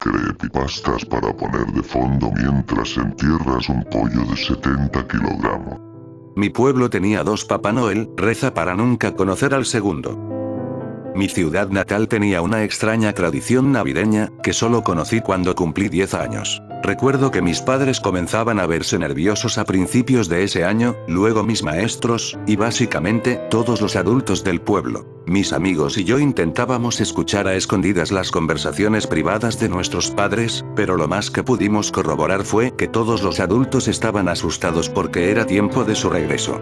Creepypastas para poner de fondo mientras entierras un pollo de 70 kilogramos. Mi pueblo tenía 2 Papá Noel, reza para nunca conocer al segundo. Mi ciudad natal tenía una extraña tradición navideña, que solo conocí cuando cumplí 10 años. Recuerdo que mis padres comenzaban a verse nerviosos a principios de ese año, luego mis maestros, y básicamente, todos los adultos del pueblo. Mis amigos y yo intentábamos escuchar a escondidas las conversaciones privadas de nuestros padres, pero lo más que pudimos corroborar fue que todos los adultos estaban asustados porque era tiempo de su regreso.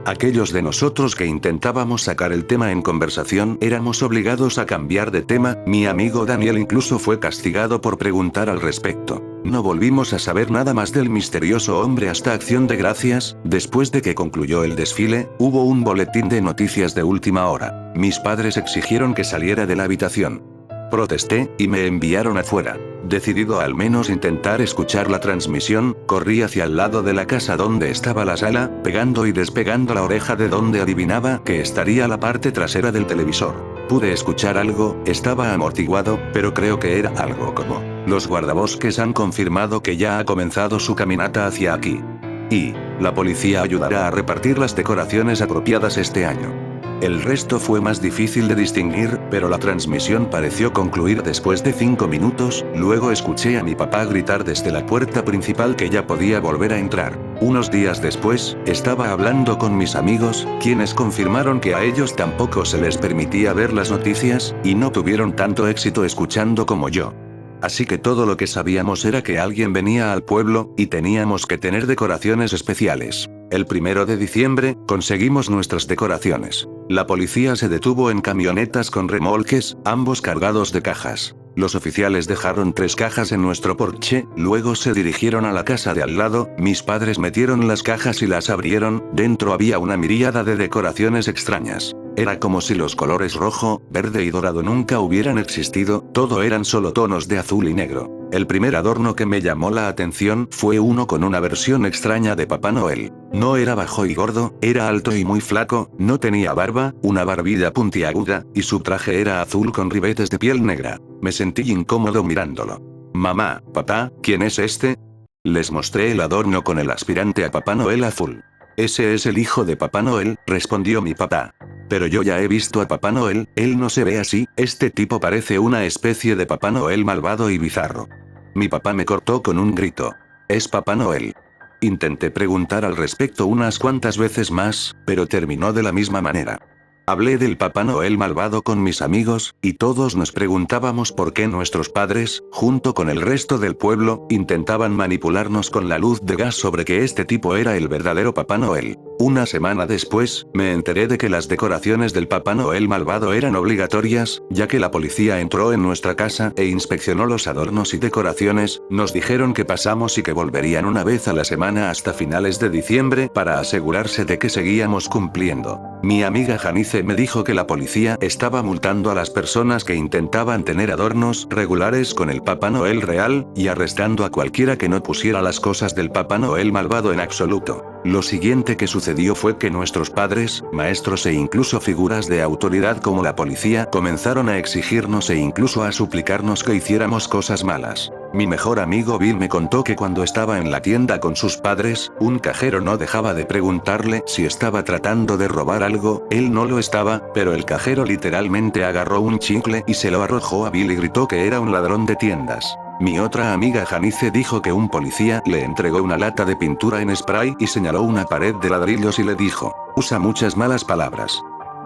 Aquellos de nosotros que intentábamos sacar el tema en conversación éramos obligados a cambiar de tema, mi amigo Daniel incluso fue castigado por preguntar al respecto. No volvimos a saber nada más del misterioso hombre hasta Acción de Gracias, después de que concluyó el desfile, hubo un boletín de noticias de última hora. Mis padres exigieron que saliera de la habitación. Protesté, y me enviaron afuera. Decidido a al menos intentar escuchar la transmisión, corrí hacia el lado de la casa donde estaba la sala, pegando y despegando la oreja de donde adivinaba que estaría la parte trasera del televisor. Pude escuchar algo, estaba amortiguado, pero creo que era algo como: los guardabosques han confirmado que ya ha comenzado su caminata hacia aquí. Y la policía ayudará a repartir las decoraciones apropiadas este año. El resto fue más difícil de distinguir, pero la transmisión pareció concluir después de 5 minutos, luego escuché a mi papá gritar desde la puerta principal que ya podía volver a entrar. Unos días después, estaba hablando con mis amigos, quienes confirmaron que a ellos tampoco se les permitía ver las noticias, y no tuvieron tanto éxito escuchando como yo. Así que todo lo que sabíamos era que alguien venía al pueblo, y teníamos que tener decoraciones especiales. El 1 de diciembre, conseguimos nuestras decoraciones. La policía se detuvo en camionetas con remolques, ambos cargados de cajas. Los oficiales dejaron 3 cajas en nuestro porche, luego se dirigieron a la casa de al lado, mis padres metieron las cajas y las abrieron, dentro había una miríada de decoraciones extrañas. Era como si los colores rojo, verde y dorado nunca hubieran existido, todo eran solo tonos de azul y negro. El primer adorno que me llamó la atención fue uno con una versión extraña de Papá Noel. No era bajo y gordo, era alto y muy flaco, no tenía barba, una barbilla puntiaguda, y su traje era azul con ribetes de piel negra. Me sentí incómodo mirándolo. Mamá, papá, ¿quién es este? Les mostré el adorno con el aspirante a Papá Noel azul. Ese es el hijo de Papá Noel, respondió mi papá. Pero yo ya he visto a Papá Noel, él no se ve así, este tipo parece una especie de Papá Noel malvado y bizarro. Mi papá me cortó con un grito. Es Papá Noel. Intenté preguntar al respecto unas cuantas veces más, pero terminó de la misma manera. Hablé del Papá Noel malvado con mis amigos, y todos nos preguntábamos por qué nuestros padres, junto con el resto del pueblo, intentaban manipularnos con la luz de gas sobre que este tipo era el verdadero Papá Noel. Una semana después, me enteré de que las decoraciones del Papá Noel malvado eran obligatorias, ya que la policía entró en nuestra casa e inspeccionó los adornos y decoraciones, nos dijeron que pasamos y que volverían una vez a la semana hasta finales de diciembre para asegurarse de que seguíamos cumpliendo. Mi amiga Janice me dijo que la policía estaba multando a las personas que intentaban tener adornos regulares con el Papá Noel real, y arrestando a cualquiera que no pusiera las cosas del Papá Noel malvado en absoluto. Lo siguiente que sucedió fue que nuestros padres, maestros e incluso figuras de autoridad como la policía comenzaron a exigirnos e incluso a suplicarnos que hiciéramos cosas malas. Mi mejor amigo Bill me contó que cuando estaba en la tienda con sus padres, un cajero no dejaba de preguntarle si estaba tratando de robar algo, él no lo estaba, pero el cajero literalmente agarró un chicle y se lo arrojó a Bill y gritó que era un ladrón de tiendas. Mi otra amiga Janice dijo que un policía le entregó una lata de pintura en spray y señaló una pared de ladrillos y le dijo: usa muchas malas palabras.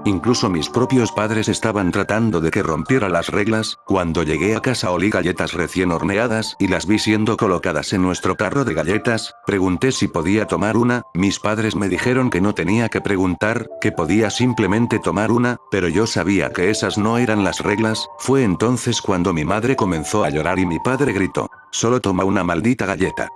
Incluso mis propios padres estaban tratando de que rompiera las reglas. Cuando llegué a casa olí galletas recién horneadas y las vi siendo colocadas en nuestro tarro de galletas. Pregunté si podía tomar una, mis padres me dijeron que no tenía que preguntar, que podía simplemente tomar una, pero yo sabía que esas no eran las reglas. Fue entonces cuando mi madre comenzó a llorar y mi padre gritó: solo toma una maldita galleta.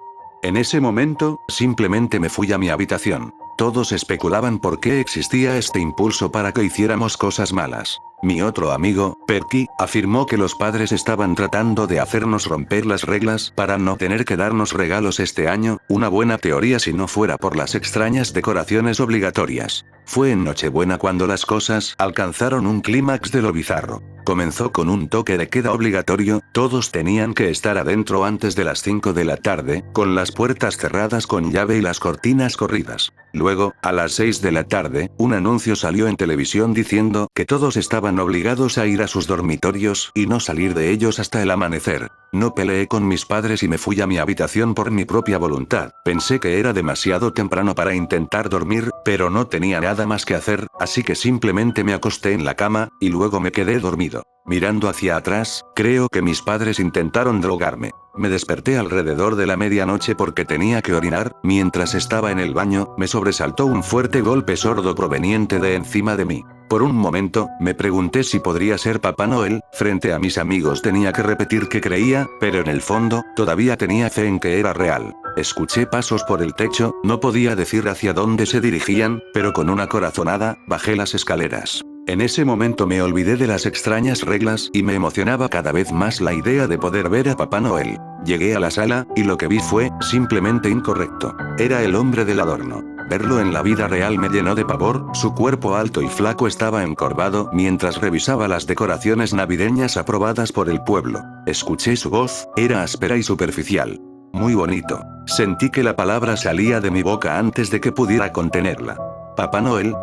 En ese momento, simplemente me fui a mi habitación. Todos especulaban por qué existía este impulso para que hiciéramos cosas malas. Mi otro amigo, Perky, afirmó que los padres estaban tratando de hacernos romper las reglas para no tener que darnos regalos este año, una buena teoría si no fuera por las extrañas decoraciones obligatorias. Fue en Nochebuena cuando las cosas alcanzaron un clímax de lo bizarro. Comenzó con un toque de queda obligatorio, todos tenían que estar adentro antes de las 5 de la tarde, con las puertas cerradas con llave y las cortinas corridas. Luego, a las 6 de la tarde, un anuncio salió en televisión diciendo que todos estaban obligados a ir a sus dormitorios y no salir de ellos hasta el amanecer. No peleé con mis padres y me fui a mi habitación por mi propia voluntad. Pensé que era demasiado temprano para intentar dormir, pero no tenía nada más que hacer, así que simplemente me acosté en la cama, y luego me quedé dormido. Mirando hacia atrás, creo que mis padres intentaron drogarme. Me desperté alrededor de la medianoche porque tenía que orinar. Mientras estaba en el baño, me sobresaltó un fuerte golpe sordo proveniente de encima de mí. Por un momento, me pregunté si podría ser Papá Noel. Frente a mis amigos tenía que repetir que creía, pero en el fondo, todavía tenía fe en que era real. Escuché pasos por el techo, no podía decir hacia dónde se dirigían, pero con una corazonada, bajé las escaleras. En ese momento me olvidé de las extrañas reglas y me emocionaba cada vez más la idea de poder ver a Papá Noel. Llegué a la sala, y lo que vi fue, simplemente incorrecto. Era el hombre del adorno. Verlo en la vida real me llenó de pavor, su cuerpo alto y flaco estaba encorvado mientras revisaba las decoraciones navideñas aprobadas por el pueblo. Escuché su voz, era áspera y superficial. Muy bonito. Sentí que la palabra salía de mi boca antes de que pudiera contenerla. ¿Papá Noel?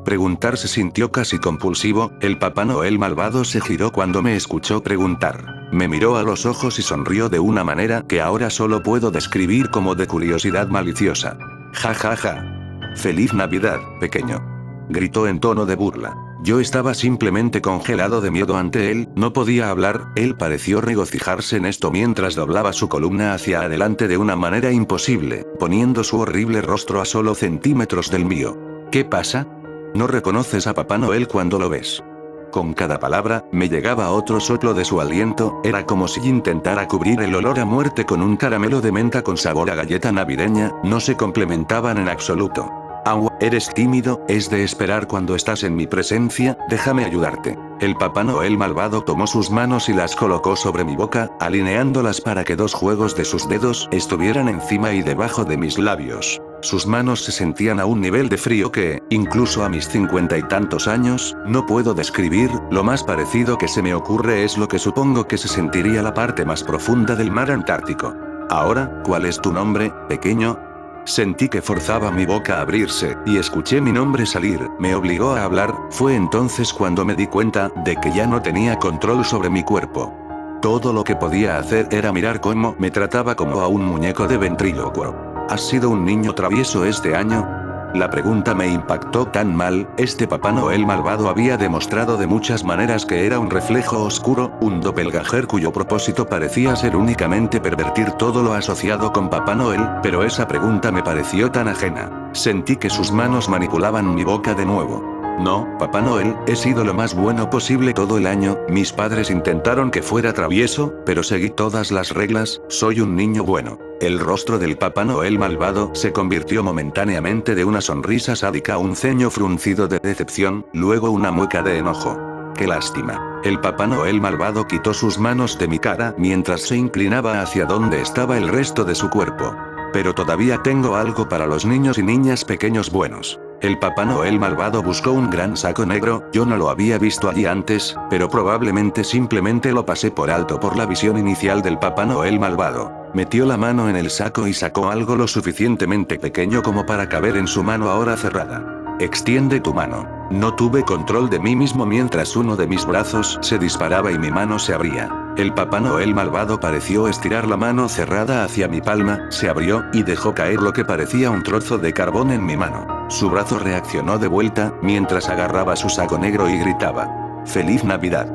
Preguntar se sintió casi compulsivo. El Papá Noel malvado se giró cuando me escuchó preguntar. Me miró a los ojos y sonrió de una manera que ahora solo puedo describir como de curiosidad maliciosa. Ja ja ja. Feliz Navidad, pequeño. Gritó en tono de burla. Yo estaba simplemente congelado de miedo ante él, no podía hablar. Él pareció regocijarse en esto mientras doblaba su columna hacia adelante de una manera imposible, poniendo su horrible rostro a solo centímetros del mío. ¿Qué pasa? ¿No reconoces a Papá Noel cuando lo ves? Con cada palabra, me llegaba otro soplo de su aliento, era como si intentara cubrir el olor a muerte con un caramelo de menta con sabor a galleta navideña, no se complementaban en absoluto. Agua, eres tímido, es de esperar cuando estás en mi presencia, déjame ayudarte. El Papá Noel malvado tomó sus manos y las colocó sobre mi boca, alineándolas para que dos juegos de sus dedos estuvieran encima y debajo de mis labios. Sus manos se sentían a un nivel de frío que, incluso a mis 50 y tantos años, no puedo describir. Lo más parecido que se me ocurre es lo que supongo que se sentiría la parte más profunda del mar Antártico. Ahora, ¿cuál es tu nombre, pequeño? Sentí que forzaba mi boca a abrirse, y escuché mi nombre salir, me obligó a hablar. Fue entonces cuando me di cuenta de que ya no tenía control sobre mi cuerpo. Todo lo que podía hacer era mirar cómo me trataba como a un muñeco de ventrílocuo. ¿Has sido un niño travieso este año? La pregunta me impactó tan mal. Este Papá Noel malvado había demostrado de muchas maneras que era un reflejo oscuro, un doppelganger cuyo propósito parecía ser únicamente pervertir todo lo asociado con Papá Noel, pero esa pregunta me pareció tan ajena. Sentí que sus manos manipulaban mi boca de nuevo. No, Papá Noel, he sido lo más bueno posible todo el año. Mis padres intentaron que fuera travieso, pero seguí todas las reglas. Soy un niño bueno. El rostro del Papá Noel malvado se convirtió momentáneamente de una sonrisa sádica a un ceño fruncido de decepción, luego una mueca de enojo. ¡Qué lástima! El Papá Noel malvado quitó sus manos de mi cara mientras se inclinaba hacia donde estaba el resto de su cuerpo. Pero todavía tengo algo para los niños y niñas pequeños buenos. El Papá Noel malvado buscó un gran saco negro. Yo no lo había visto allí antes, pero probablemente simplemente lo pasé por alto por la visión inicial del Papá Noel malvado. Metió la mano en el saco y sacó algo lo suficientemente pequeño como para caber en su mano ahora cerrada. Extiende tu mano. No tuve control de mí mismo mientras uno de mis brazos se disparaba y mi mano se abría. El Papá Noel malvado pareció estirar la mano cerrada hacia mi palma, se abrió, y dejó caer lo que parecía un trozo de carbón en mi mano. Su brazo reaccionó de vuelta, mientras agarraba su saco negro y gritaba. ¡Feliz Navidad!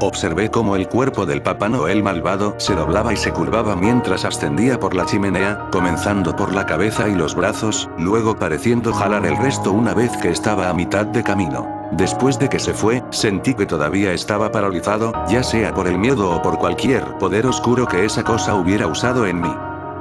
Observé cómo el cuerpo del Papá Noel malvado se doblaba y se curvaba mientras ascendía por la chimenea, comenzando por la cabeza y los brazos, luego pareciendo jalar el resto una vez que estaba a mitad de camino. Después de que se fue, sentí que todavía estaba paralizado, ya sea por el miedo o por cualquier poder oscuro que esa cosa hubiera usado en mí.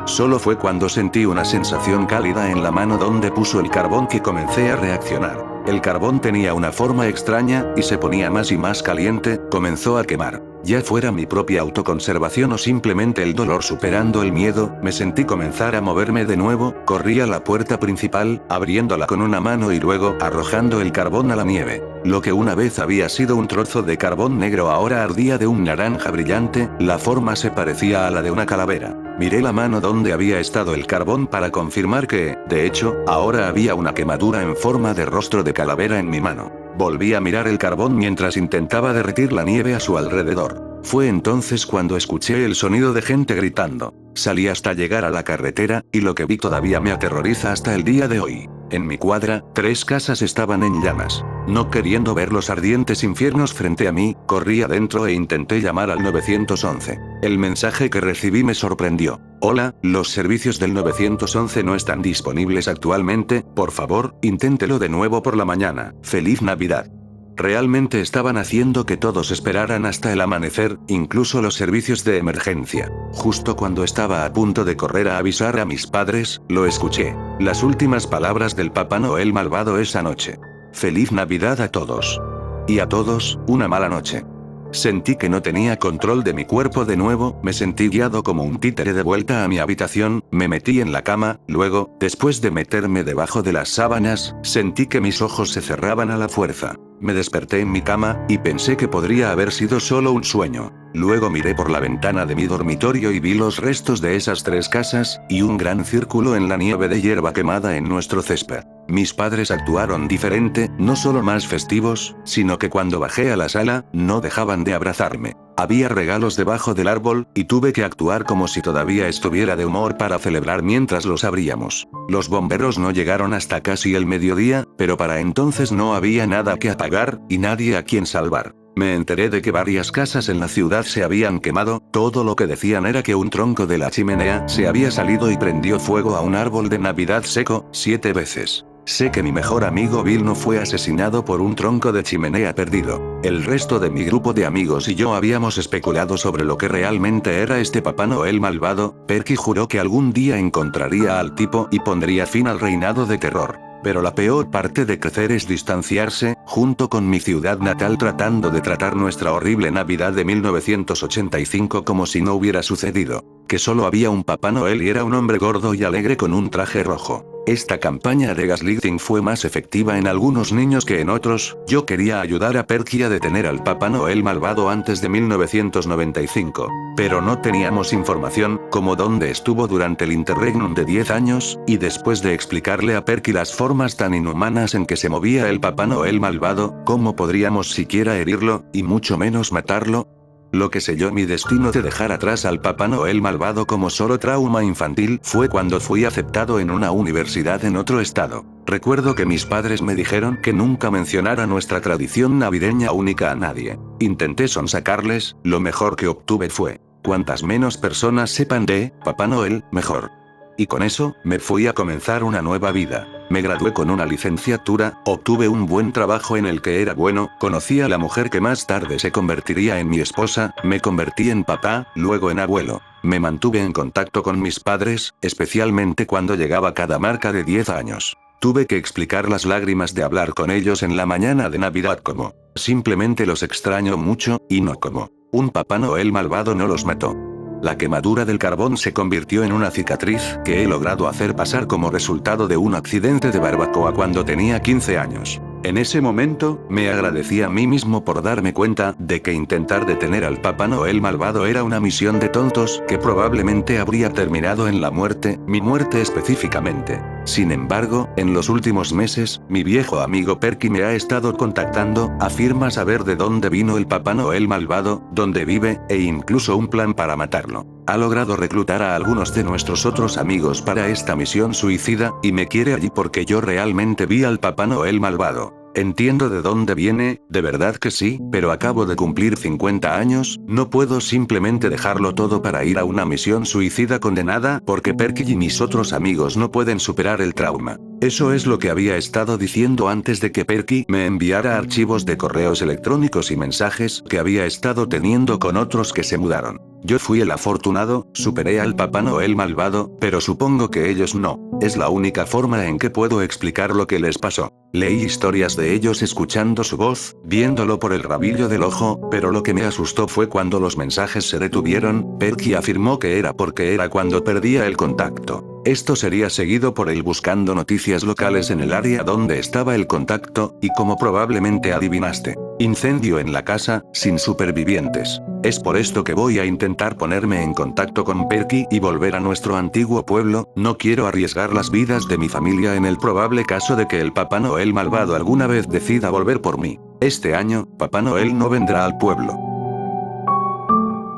Solo fue cuando sentí una sensación cálida en la mano donde puso el carbón que comencé a reaccionar. El carbón tenía una forma extraña, y se ponía más y más caliente, comenzó a quemar. Ya fuera mi propia autoconservación o simplemente el dolor superando el miedo, me sentí comenzar a moverme de nuevo, corrí a la puerta principal, abriéndola con una mano y luego arrojando el carbón a la nieve. Lo que una vez había sido un trozo de carbón negro ahora ardía de un naranja brillante, la forma se parecía a la de una calavera. Miré la mano donde había estado el carbón para confirmar que, de hecho, ahora había una quemadura en forma de rostro de calavera en mi mano. Volví a mirar el carbón mientras intentaba derretir la nieve a su alrededor. Fue entonces cuando escuché el sonido de gente gritando. Salí hasta llegar a la carretera, y lo que vi todavía me aterroriza hasta el día de hoy. En mi cuadra, 3 casas estaban en llamas. No queriendo ver los ardientes infiernos frente a mí, corrí adentro e intenté llamar al 911. El mensaje que recibí me sorprendió. Hola, los servicios del 911 no están disponibles actualmente, por favor, inténtelo de nuevo por la mañana. ¡Feliz Navidad! Realmente estaban haciendo que todos esperaran hasta el amanecer, incluso los servicios de emergencia. Justo cuando estaba a punto de correr a avisar a mis padres, lo escuché. Las últimas palabras del Papá Noel malvado esa noche. ¡Feliz Navidad a todos! Y a todos, una mala noche. Sentí que no tenía control de mi cuerpo de nuevo, me sentí guiado como un títere de vuelta a mi habitación, me metí en la cama, luego, después de meterme debajo de las sábanas, sentí que mis ojos se cerraban a la fuerza. Me desperté en mi cama, y pensé que podría haber sido solo un sueño. Luego miré por la ventana de mi dormitorio y vi los restos de esas 3 casas, y un gran círculo en la nieve de hierba quemada en nuestro césped. Mis padres actuaron diferente, no solo más festivos, sino que cuando bajé a la sala, no dejaban de abrazarme. Había regalos debajo del árbol, y tuve que actuar como si todavía estuviera de humor para celebrar mientras los abríamos. Los bomberos no llegaron hasta casi el mediodía, pero para entonces no había nada que apagar, y nadie a quien salvar. Me enteré de que varias casas en la ciudad se habían quemado, todo lo que decían era que un tronco de la chimenea se había salido y prendió fuego a un árbol de Navidad seco, 7 veces. Sé que mi mejor amigo Bill no fue asesinado por un tronco de chimenea perdido. El resto de mi grupo de amigos y yo habíamos especulado sobre lo que realmente era este Papá Noel malvado. Perky juró que algún día encontraría al tipo y pondría fin al reinado de terror. Pero la peor parte de crecer es distanciarse, junto con mi ciudad natal tratando de tratar nuestra horrible Navidad de 1985 como si no hubiera sucedido. Que solo había un Papá Noel y era un hombre gordo y alegre con un traje rojo. Esta campaña de gaslighting fue más efectiva en algunos niños que en otros. Yo quería ayudar a Perky a detener al Papá Noel malvado antes de 1995. Pero no teníamos información, como dónde estuvo durante el interregnum de 10 años, y después de explicarle a Perky las formas tan inhumanas en que se movía el Papá Noel malvado, ¿cómo podríamos siquiera herirlo, y mucho menos matarlo? Lo que selló mi destino de dejar atrás al Papá Noel malvado como solo trauma infantil fue cuando fui aceptado en una universidad en otro estado. Recuerdo que mis padres me dijeron que nunca mencionara nuestra tradición navideña única a nadie. Intenté sonsacarles, lo mejor que obtuve fue: cuantas menos personas sepan de Papá Noel, mejor. Y con eso, me fui a comenzar una nueva vida. Me gradué con una licenciatura, obtuve un buen trabajo en el que era bueno, conocí a la mujer que más tarde se convertiría en mi esposa, me convertí en papá, luego en abuelo. Me mantuve en contacto con mis padres, especialmente cuando llegaba cada marca de 10 años. Tuve que explicar las lágrimas de hablar con ellos en la mañana de Navidad como: simplemente los extraño mucho, y no como: un Papá Noel malvado no los mató. La quemadura del carbón se convirtió en una cicatriz que he logrado hacer pasar como resultado de un accidente de barbacoa cuando tenía 15 años. En ese momento, me agradecí a mí mismo por darme cuenta de que intentar detener al Papá Noel malvado era una misión de tontos que probablemente habría terminado en la muerte, mi muerte específicamente. Sin embargo, en los últimos meses, mi viejo amigo Perky me ha estado contactando, afirma saber de dónde vino el Papá Noel malvado, dónde vive, e incluso un plan para matarlo. Ha logrado reclutar a algunos de nuestros otros amigos para esta misión suicida, y me quiere allí porque yo realmente vi al Papá Noel malvado. Entiendo de dónde viene, de verdad que sí, pero acabo de cumplir 50 años, no puedo simplemente dejarlo todo para ir a una misión suicida condenada, porque Perky y mis otros amigos no pueden superar el trauma. Eso es lo que había estado diciendo antes de que Perky me enviara archivos de correos electrónicos y mensajes que había estado teniendo con otros que se mudaron. Yo fui el afortunado, superé al Papá Noel malvado, pero supongo que ellos no. Es la única forma en que puedo explicar lo que les pasó. Leí historias de ellos escuchando su voz, viéndolo por el rabillo del ojo, pero lo que me asustó fue cuando los mensajes se detuvieron. Perky afirmó que era porque era cuando perdía el contacto. Esto sería seguido por él buscando noticias locales en el área donde estaba el contacto, y como probablemente adivinaste, incendio en la casa, sin supervivientes. Es por esto que voy a intentar ponerme en contacto con Perky y volver a nuestro antiguo pueblo. No quiero arriesgar las vidas de mi familia en el probable caso de que el Papá Noel malvado alguna vez decida volver por mí. Este año, Papá Noel no vendrá al pueblo.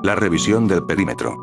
La revisión del perímetro.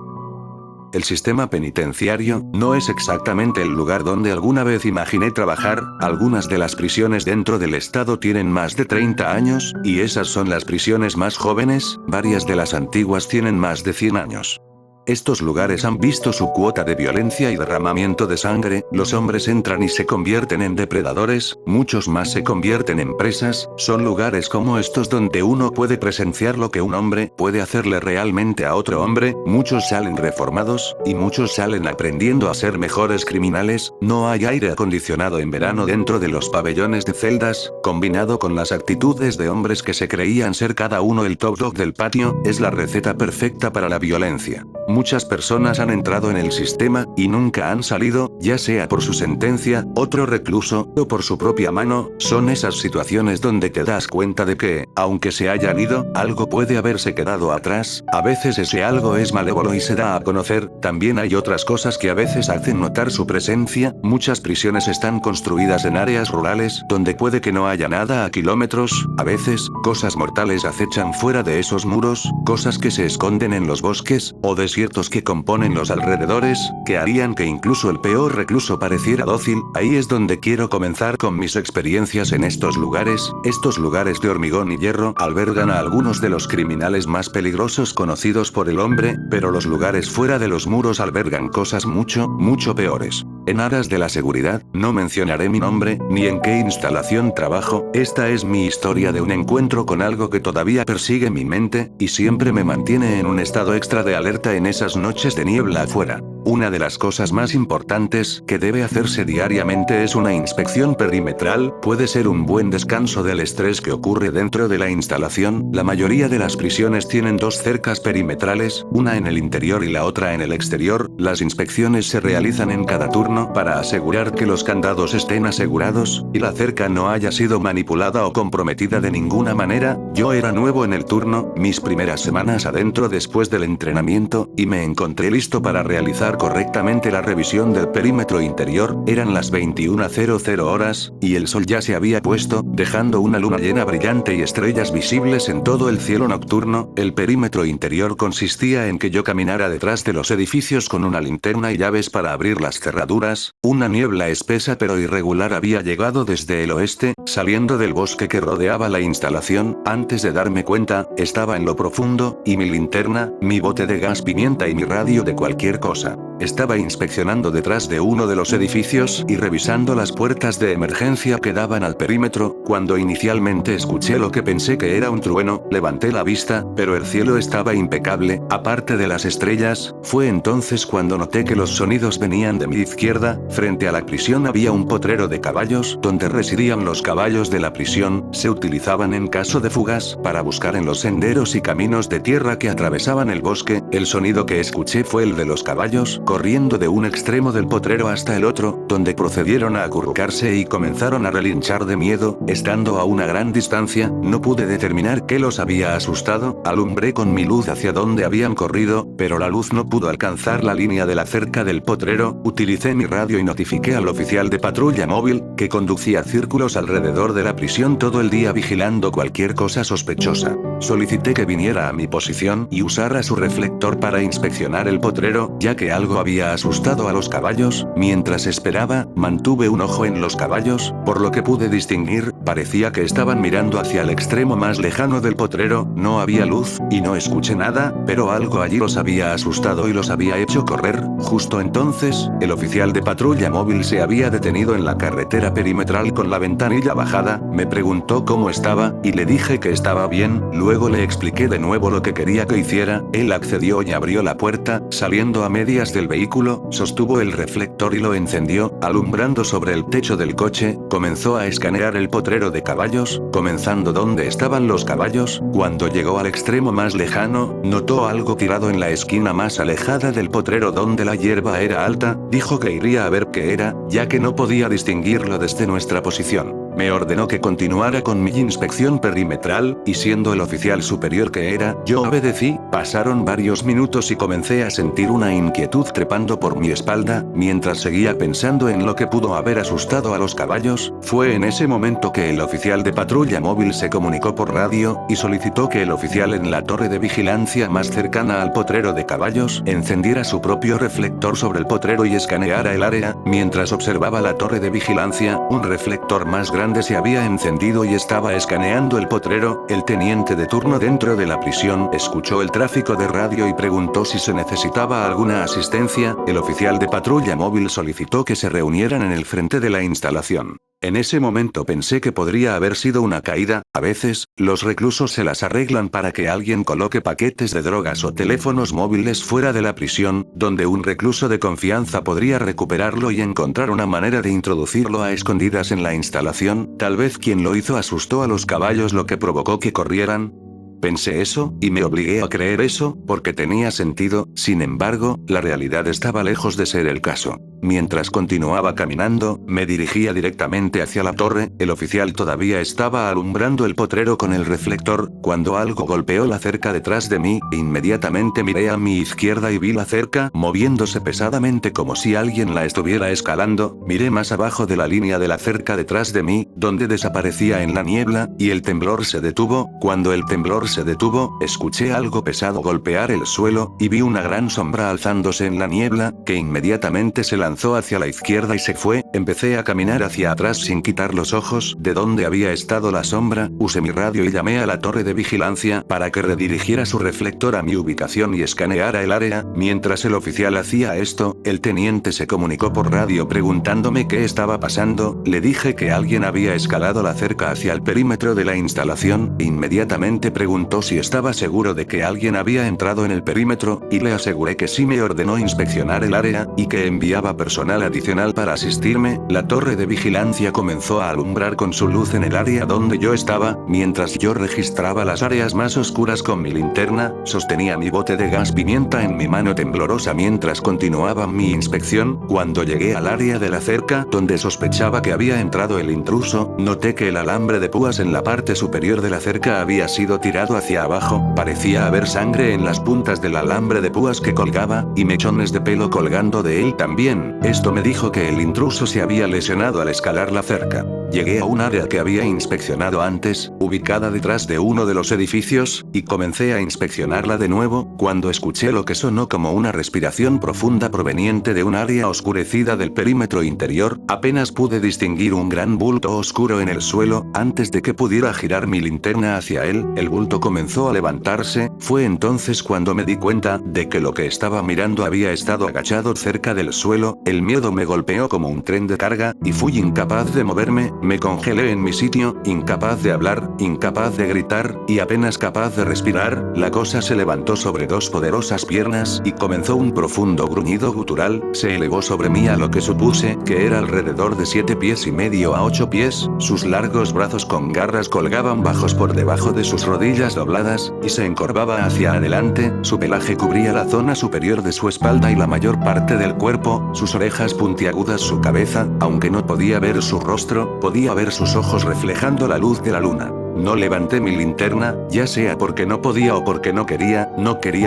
El sistema penitenciario no es exactamente el lugar donde alguna vez imaginé trabajar. Algunas de las prisiones dentro del estado tienen más de 30 años, y esas son las prisiones más jóvenes. Varias de las antiguas tienen más de 100 años. Estos lugares han visto su cuota de violencia y derramamiento de sangre. Los hombres entran y se convierten en depredadores, muchos más se convierten en presas. Son lugares como estos donde uno puede presenciar lo que un hombre puede hacerle realmente a otro hombre. Muchos salen reformados, y muchos salen aprendiendo a ser mejores criminales. No hay aire acondicionado en verano dentro de los pabellones de celdas, combinado con las actitudes de hombres que se creían ser cada uno el top dog del patio, es la receta perfecta para la violencia. Muchas personas han entrado en el sistema, y nunca han salido, ya sea por su sentencia, otro recluso, o por su propia mano. Son esas situaciones donde te das cuenta de que, aunque se hayan ido, algo puede haberse quedado atrás. A veces ese algo es malévolo y se da a conocer. También hay otras cosas que a veces hacen notar su presencia. Muchas prisiones están construidas en áreas rurales, donde puede que no haya nada a kilómetros. A veces, cosas mortales acechan fuera de esos muros, cosas que se esconden en los bosques, o desiertos que componen los alrededores, que harían que incluso el peor recluso pareciera dócil. Ahí es donde quiero comenzar con mis experiencias en estos lugares. Estos lugares de hormigón y hierro albergan a algunos de los criminales más peligrosos conocidos por el hombre, pero los lugares fuera de los muros albergan cosas mucho, mucho peores. En aras de la seguridad, no mencionaré mi nombre, ni en qué instalación trabajo. Esta es mi historia de un encuentro con algo que todavía persigue mi mente, y siempre me mantiene en un estado extra de alerta en esas noches de niebla afuera. Una de las cosas más importantes que debe hacerse diariamente es una inspección perimetral. Puede ser un buen descanso del estrés que ocurre dentro de la instalación. La mayoría de las prisiones tienen dos cercas perimetrales, una en el interior y la otra en el exterior. Las inspecciones se realizan en cada turno para asegurar que los candados estén asegurados, y la cerca no haya sido manipulada o comprometida de ninguna manera. Yo era nuevo en el turno, mis primeras semanas adentro después del entrenamiento, y me encontré listo para realizar correctamente la revisión del perímetro interior. Eran las 21:00 horas, y el sol ya se había puesto, dejando una luna llena brillante y estrellas visibles en todo el cielo nocturno. El perímetro interior consistía en que yo caminara detrás de los edificios con una linterna y llaves para abrir las cerraduras. Una niebla espesa pero irregular había llegado desde el oeste, saliendo del bosque que rodeaba la instalación. Antes de darme cuenta, estaba en lo profundo, y mi linterna, mi bote de gas pimienta y mi radio de cualquier cosa. Estaba inspeccionando detrás de uno de los edificios y revisando las puertas de emergencia que daban al perímetro. Cuando inicialmente escuché lo que pensé que era un trueno, levanté la vista, pero el cielo estaba impecable, aparte de las estrellas. Fue entonces cuando noté que los sonidos venían de mi izquierda. Frente a la prisión había un potrero de caballos, donde residían los caballos de la prisión. Se utilizaban en caso de fugas, para buscar en los senderos y caminos de tierra que atravesaban el bosque. El sonido que escuché fue el de los caballos, corriendo de un extremo del potrero hasta el otro, donde procedieron a acurrucarse y comenzaron a relinchar de miedo. Estando a una gran distancia, no pude determinar qué los había asustado. Alumbré con mi luz hacia donde habían corrido, pero la luz no pudo alcanzar la línea de la cerca del potrero. Utilicé mi radio y notifiqué al oficial de patrulla móvil, que conducía círculos alrededor de la prisión todo el día vigilando cualquier cosa sospechosa. Solicité que viniera a mi posición y usara su reflector para inspeccionar el potrero, ya que algo había asustado a los caballos. Mientras esperaba, mantuve un ojo en los caballos, por lo que pude distinguir Parecía que estaban mirando hacia el extremo más lejano del potrero, no había luz, y no escuché nada, pero algo allí los había asustado y los había hecho correr. Justo entonces, el oficial de patrulla móvil se había detenido en la carretera perimetral con la ventanilla bajada, me preguntó cómo estaba, y le dije que estaba bien, luego le expliqué de nuevo lo que quería que hiciera, él accedió y abrió la puerta, saliendo a medias del vehículo, sostuvo el reflector y lo encendió, alumbrando sobre el techo del coche, comenzó a escanear el potrero de caballos, comenzando donde estaban los caballos. Cuando llegó al extremo más lejano, notó algo tirado en la esquina más alejada del potrero donde la hierba era alta, dijo que iría a ver qué era, ya que no podía distinguirlo desde nuestra posición. Me ordenó que continuara con mi inspección perimetral, y siendo el oficial superior que era, yo obedecí. Pasaron varios minutos y comencé a sentir una inquietud trepando por mi espalda, mientras seguía pensando en lo que pudo haber asustado a los caballos. Fue en ese momento que el oficial de patrulla móvil se comunicó por radio, y solicitó que el oficial en la torre de vigilancia más cercana al potrero de caballos, encendiera su propio reflector sobre el potrero y escaneara el área. Mientras observaba la torre de vigilancia, un reflector más grande se había encendido y estaba escaneando el potrero. El teniente de turno dentro de la prisión escuchó el tráfico de radio y preguntó si se necesitaba alguna asistencia. El oficial de patrulla móvil solicitó que se reunieran en el frente de la instalación. En ese momento pensé que podría haber sido una caída. A veces, los reclusos se las arreglan para que alguien coloque paquetes de drogas o teléfonos móviles fuera de la prisión, donde un recluso de confianza podría recuperarlo y encontrar una manera de introducirlo a escondidas en la instalación. Tal vez quien lo hizo asustó a los caballos, lo que provocó que corrieran. Pensé eso, y me obligué a creer eso, porque tenía sentido. Sin embargo, la realidad estaba lejos de ser el caso. Mientras continuaba caminando, me dirigía directamente hacia la torre. El oficial todavía estaba alumbrando el potrero con el reflector, cuando algo golpeó la cerca detrás de mí. Inmediatamente miré a mi izquierda y vi la cerca moviéndose pesadamente como si alguien la estuviera escalando. Miré más abajo de la línea de la cerca detrás de mí, donde desaparecía en la niebla, y el temblor se detuvo. Cuando el temblor se detuvo, escuché algo pesado golpear el suelo, y vi una gran sombra alzándose en la niebla, que inmediatamente se lanzó hacia la izquierda y se fue. Empecé a caminar hacia atrás sin quitar los ojos de donde había estado la sombra. Usé mi radio y llamé a la torre de vigilancia para que redirigiera su reflector a mi ubicación y escaneara el área. Mientras el oficial hacía esto, el teniente se comunicó por radio preguntándome qué estaba pasando. Le dije que alguien había escalado la cerca hacia el perímetro de la instalación. Inmediatamente preguntó si estaba seguro de que alguien había entrado en el perímetro, y le aseguré que sí. Me ordenó inspeccionar el área, y que enviaba personal adicional para asistirme. La torre de vigilancia comenzó a alumbrar con su luz en el área donde yo estaba, mientras yo registraba las áreas más oscuras con mi linterna. Sostenía mi bote de gas pimienta en mi mano temblorosa mientras continuaba mi inspección. Cuando llegué al área de la cerca donde sospechaba que había entrado el intruso, noté que el alambre de púas en la parte superior de la cerca había sido tirado hacia abajo. Parecía haber sangre en las puntas del alambre de púas que colgaba, y mechones de pelo colgando de él también. Esto me dijo que el intruso se había lesionado al escalar la cerca. Llegué a un área que había inspeccionado antes, ubicada detrás de uno de los edificios, y comencé a inspeccionarla de nuevo, cuando escuché lo que sonó como una respiración profunda proveniente de un área oscurecida del perímetro interior. Apenas pude distinguir un gran bulto oscuro en el suelo. Antes de que pudiera girar mi linterna hacia él, el bulto comenzó a levantarse. Fue entonces cuando me di cuenta de que lo que estaba mirando había estado agachado cerca del suelo. El miedo me golpeó como un tren de carga, y fui incapaz de moverme. Me congelé en mi sitio, incapaz de hablar, incapaz de gritar, y apenas capaz de respirar. La cosa se levantó sobre dos poderosas piernas, y comenzó un profundo gruñido gutural. Se elevó sobre mí a lo que supuse que era alrededor de 7 pies y medio a 8 pies. Sus largos brazos con garras colgaban bajos por debajo de sus rodillas dobladas, y se encorvaba hacia adelante. Su pelaje cubría la zona superior de su espalda y la mayor parte del cuerpo. Sus orejas puntiagudas, su cabeza. Aunque no podía ver su rostro, podía ver sus ojos reflejando la luz de la luna. No levanté mi linterna, ya sea porque no podía o porque no quería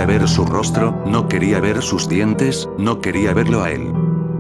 ver su rostro, no quería ver sus dientes, no quería verlo a él.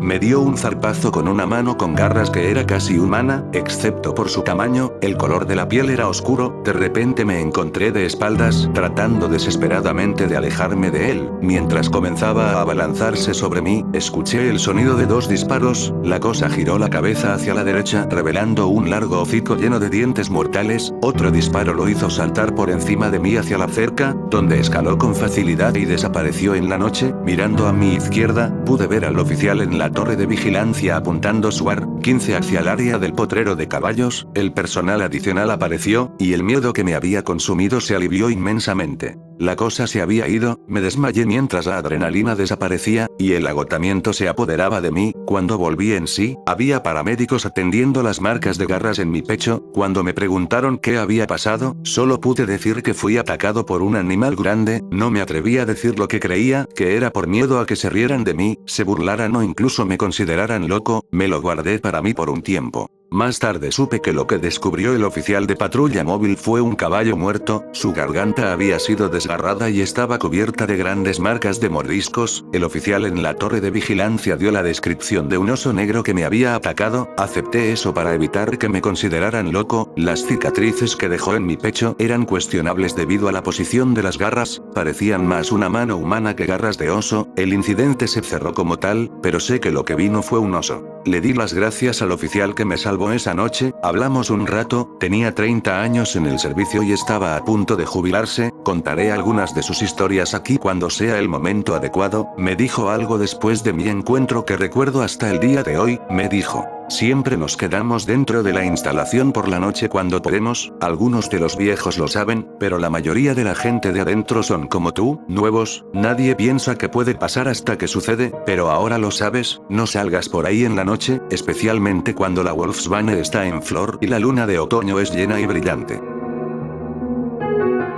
me dio un zarpazo con una mano con garras que era casi humana, excepto por su tamaño, el color de la piel era oscuro, de repente me encontré de espaldas, tratando desesperadamente de alejarme de él, mientras comenzaba a abalanzarse sobre mí, escuché el sonido de 2 disparos, la cosa giró la cabeza hacia la derecha, revelando un largo hocico lleno de dientes mortales, otro disparo lo hizo saltar por encima de mí hacia la cerca, donde escaló con facilidad y desapareció en la noche. Mirando a mi izquierda, pude ver al oficial en la torre de vigilancia apuntando su AR-15 hacia el área del potrero de caballos, el personal adicional apareció, y el miedo que me había consumido se alivió inmensamente. La cosa se había ido, me desmayé mientras la adrenalina desaparecía, y el agotamiento se apoderaba de mí. Cuando volví en sí, había paramédicos atendiendo las marcas de garras en mi pecho. Cuando me preguntaron qué había pasado, solo pude decir que fui atacado por un animal grande, no me atreví a decir lo que creía, que era por miedo a que se rieran de mí, se burlaran o incluso me consideraran loco, me lo guardé para mí por un tiempo. Más tarde supe que lo que descubrió el oficial de patrulla móvil fue un caballo muerto, su garganta había sido desgarrada y estaba cubierta de grandes marcas de mordiscos. El oficial en la torre de vigilancia dio la descripción de un oso negro que me había atacado, acepté eso para evitar que me consideraran loco. Las cicatrices que dejó en mi pecho eran cuestionables debido a la posición de las garras, parecían más una mano humana que garras de oso. El incidente se cerró como tal, pero sé que lo que vino fue un oso. Le di las gracias al oficial que me salvó esa noche, hablamos un rato, tenía 30 años en el servicio y estaba a punto de jubilarse, contaré algunas de sus historias aquí cuando sea el momento adecuado. Me dijo algo después de mi encuentro que recuerdo hasta el día de hoy, me dijo: siempre nos quedamos dentro de la instalación por la noche cuando podemos, algunos de los viejos lo saben, pero la mayoría de la gente de adentro son como tú, nuevos, nadie piensa que puede pasar hasta que sucede, pero ahora lo sabes, no salgas por ahí en la noche, especialmente cuando la Wolfsbane está en flor y la luna de otoño es llena y brillante.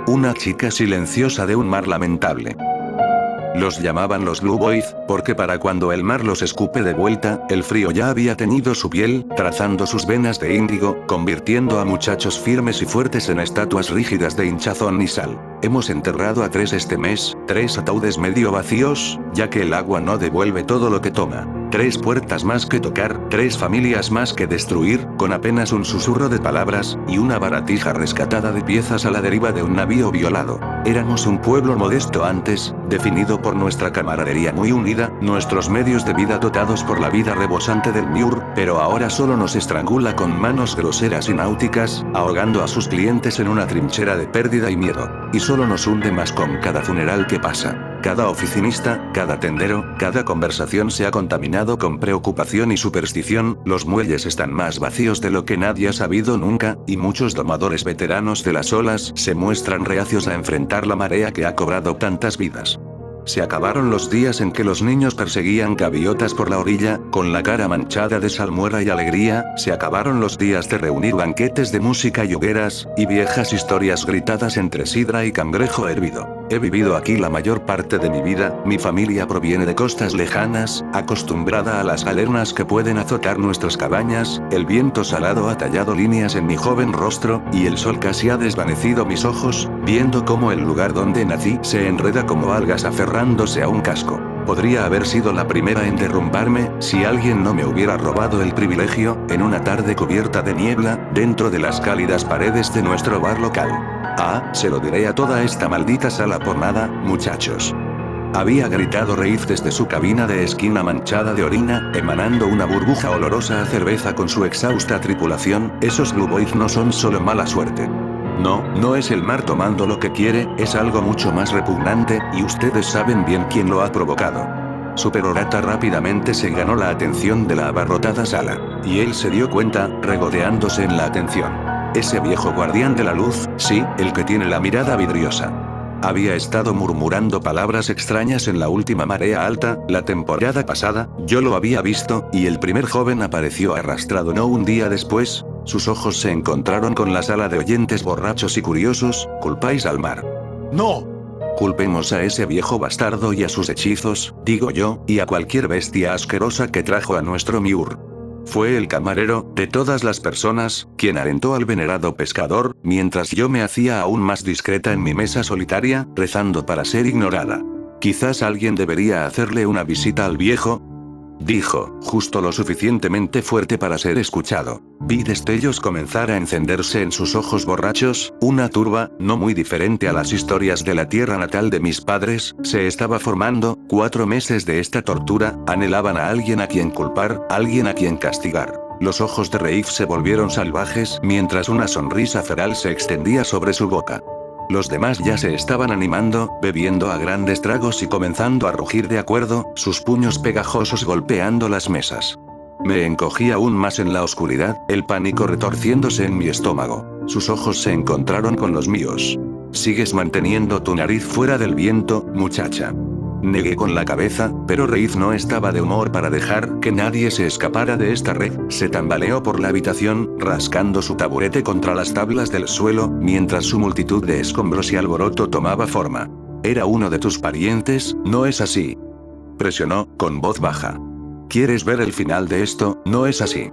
Una chica silenciosa de un mar lamentable. Los llamaban los Blue Boys, porque para cuando el mar los escupe de vuelta, el frío ya había teñido su piel, trazando sus venas de índigo, convirtiendo a muchachos firmes y fuertes en estatuas rígidas de hinchazón y sal. Hemos enterrado a 3 este mes, 3 ataúdes medio vacíos, ya que el agua no devuelve todo lo que toma. 3 puertas más que tocar, 3 familias más que destruir, con apenas un susurro de palabras, y una baratija rescatada de piezas a la deriva de un navío violado. Éramos un pueblo modesto antes, definido por nuestra camaradería muy unida, nuestros medios de vida dotados por la vida rebosante del Miur, pero ahora solo nos estrangula con manos groseras y náuticas, ahogando a sus clientes en una trinchera de pérdida y miedo. Y solo nos hunde más con cada funeral que pasa. Cada oficinista, cada tendero, cada conversación se ha contaminado con preocupación y superstición, los muelles están más vacíos de lo que nadie ha sabido nunca, y muchos domadores veteranos de las olas se muestran reacios a enfrentar la marea que ha cobrado tantas vidas. Se acabaron los días en que los niños perseguían gaviotas por la orilla, con la cara manchada de salmuera y alegría, se acabaron los días de reunir banquetes de música y hogueras, y viejas historias gritadas entre sidra y cangrejo hervido. He vivido aquí la mayor parte de mi vida, mi familia proviene de costas lejanas, acostumbrada a las galernas que pueden azotar nuestras cabañas, el viento salado ha tallado líneas en mi joven rostro, y el sol casi ha desvanecido mis ojos, viendo cómo el lugar donde nací se enreda como algas aferrándose a un casco. Podría haber sido la primera en derrumbarme, si alguien no me hubiera robado el privilegio, en una tarde cubierta de niebla, dentro de las cálidas paredes de nuestro bar local. Ah, se lo diré a toda esta maldita sala por nada, muchachos. Había gritado Reif desde su cabina de esquina manchada de orina, emanando una burbuja olorosa a cerveza con su exhausta tripulación. Esos Blue Boys no son solo mala suerte. No, no es el mar tomando lo que quiere, es algo mucho más repugnante, y ustedes saben bien quién lo ha provocado. Superorata rápidamente se ganó la atención de la abarrotada sala, y él se dio cuenta, regodeándose en la atención. Ese viejo guardián de la luz, sí, el que tiene la mirada vidriosa. Había estado murmurando palabras extrañas en la última marea alta, la temporada pasada, yo lo había visto, y el primer joven apareció arrastrado no un día después. Sus ojos se encontraron con la sala de oyentes borrachos y curiosos. Culpáis al mar. ¡No! Culpemos a ese viejo bastardo y a sus hechizos, digo yo, y a cualquier bestia asquerosa que trajo a nuestro Miur. Fue el camarero, de todas las personas, quien alentó al venerado pescador, mientras yo me hacía aún más discreta en mi mesa solitaria, rezando para ser ignorada. Quizás alguien debería hacerle una visita al viejo. dijo, justo lo suficientemente fuerte para ser escuchado. Vi destellos comenzar a encenderse en sus ojos borrachos, una turba, no muy diferente a las historias de la tierra natal de mis padres, se estaba formando. 4 meses de esta tortura, anhelaban a alguien a quien culpar, alguien a quien castigar. Los ojos de Reif se volvieron salvajes mientras una sonrisa feral se extendía sobre su boca. Los demás ya se estaban animando, bebiendo a grandes tragos y comenzando a rugir de acuerdo, sus puños pegajosos golpeando las mesas. Me encogí aún más en la oscuridad, el pánico retorciéndose en mi estómago. Sus ojos se encontraron con los míos. «Sigues manteniendo tu nariz fuera del viento, muchacha». Negué con la cabeza, pero Reif no estaba de humor para dejar que nadie se escapara de esta red. Se tambaleó por la habitación, rascando su taburete contra las tablas del suelo, mientras su multitud de escombros y alboroto tomaba forma. «Era uno de tus parientes, ¿no es así?», presionó, con voz baja. «¿Quieres ver el final de esto? ¿No es así?»,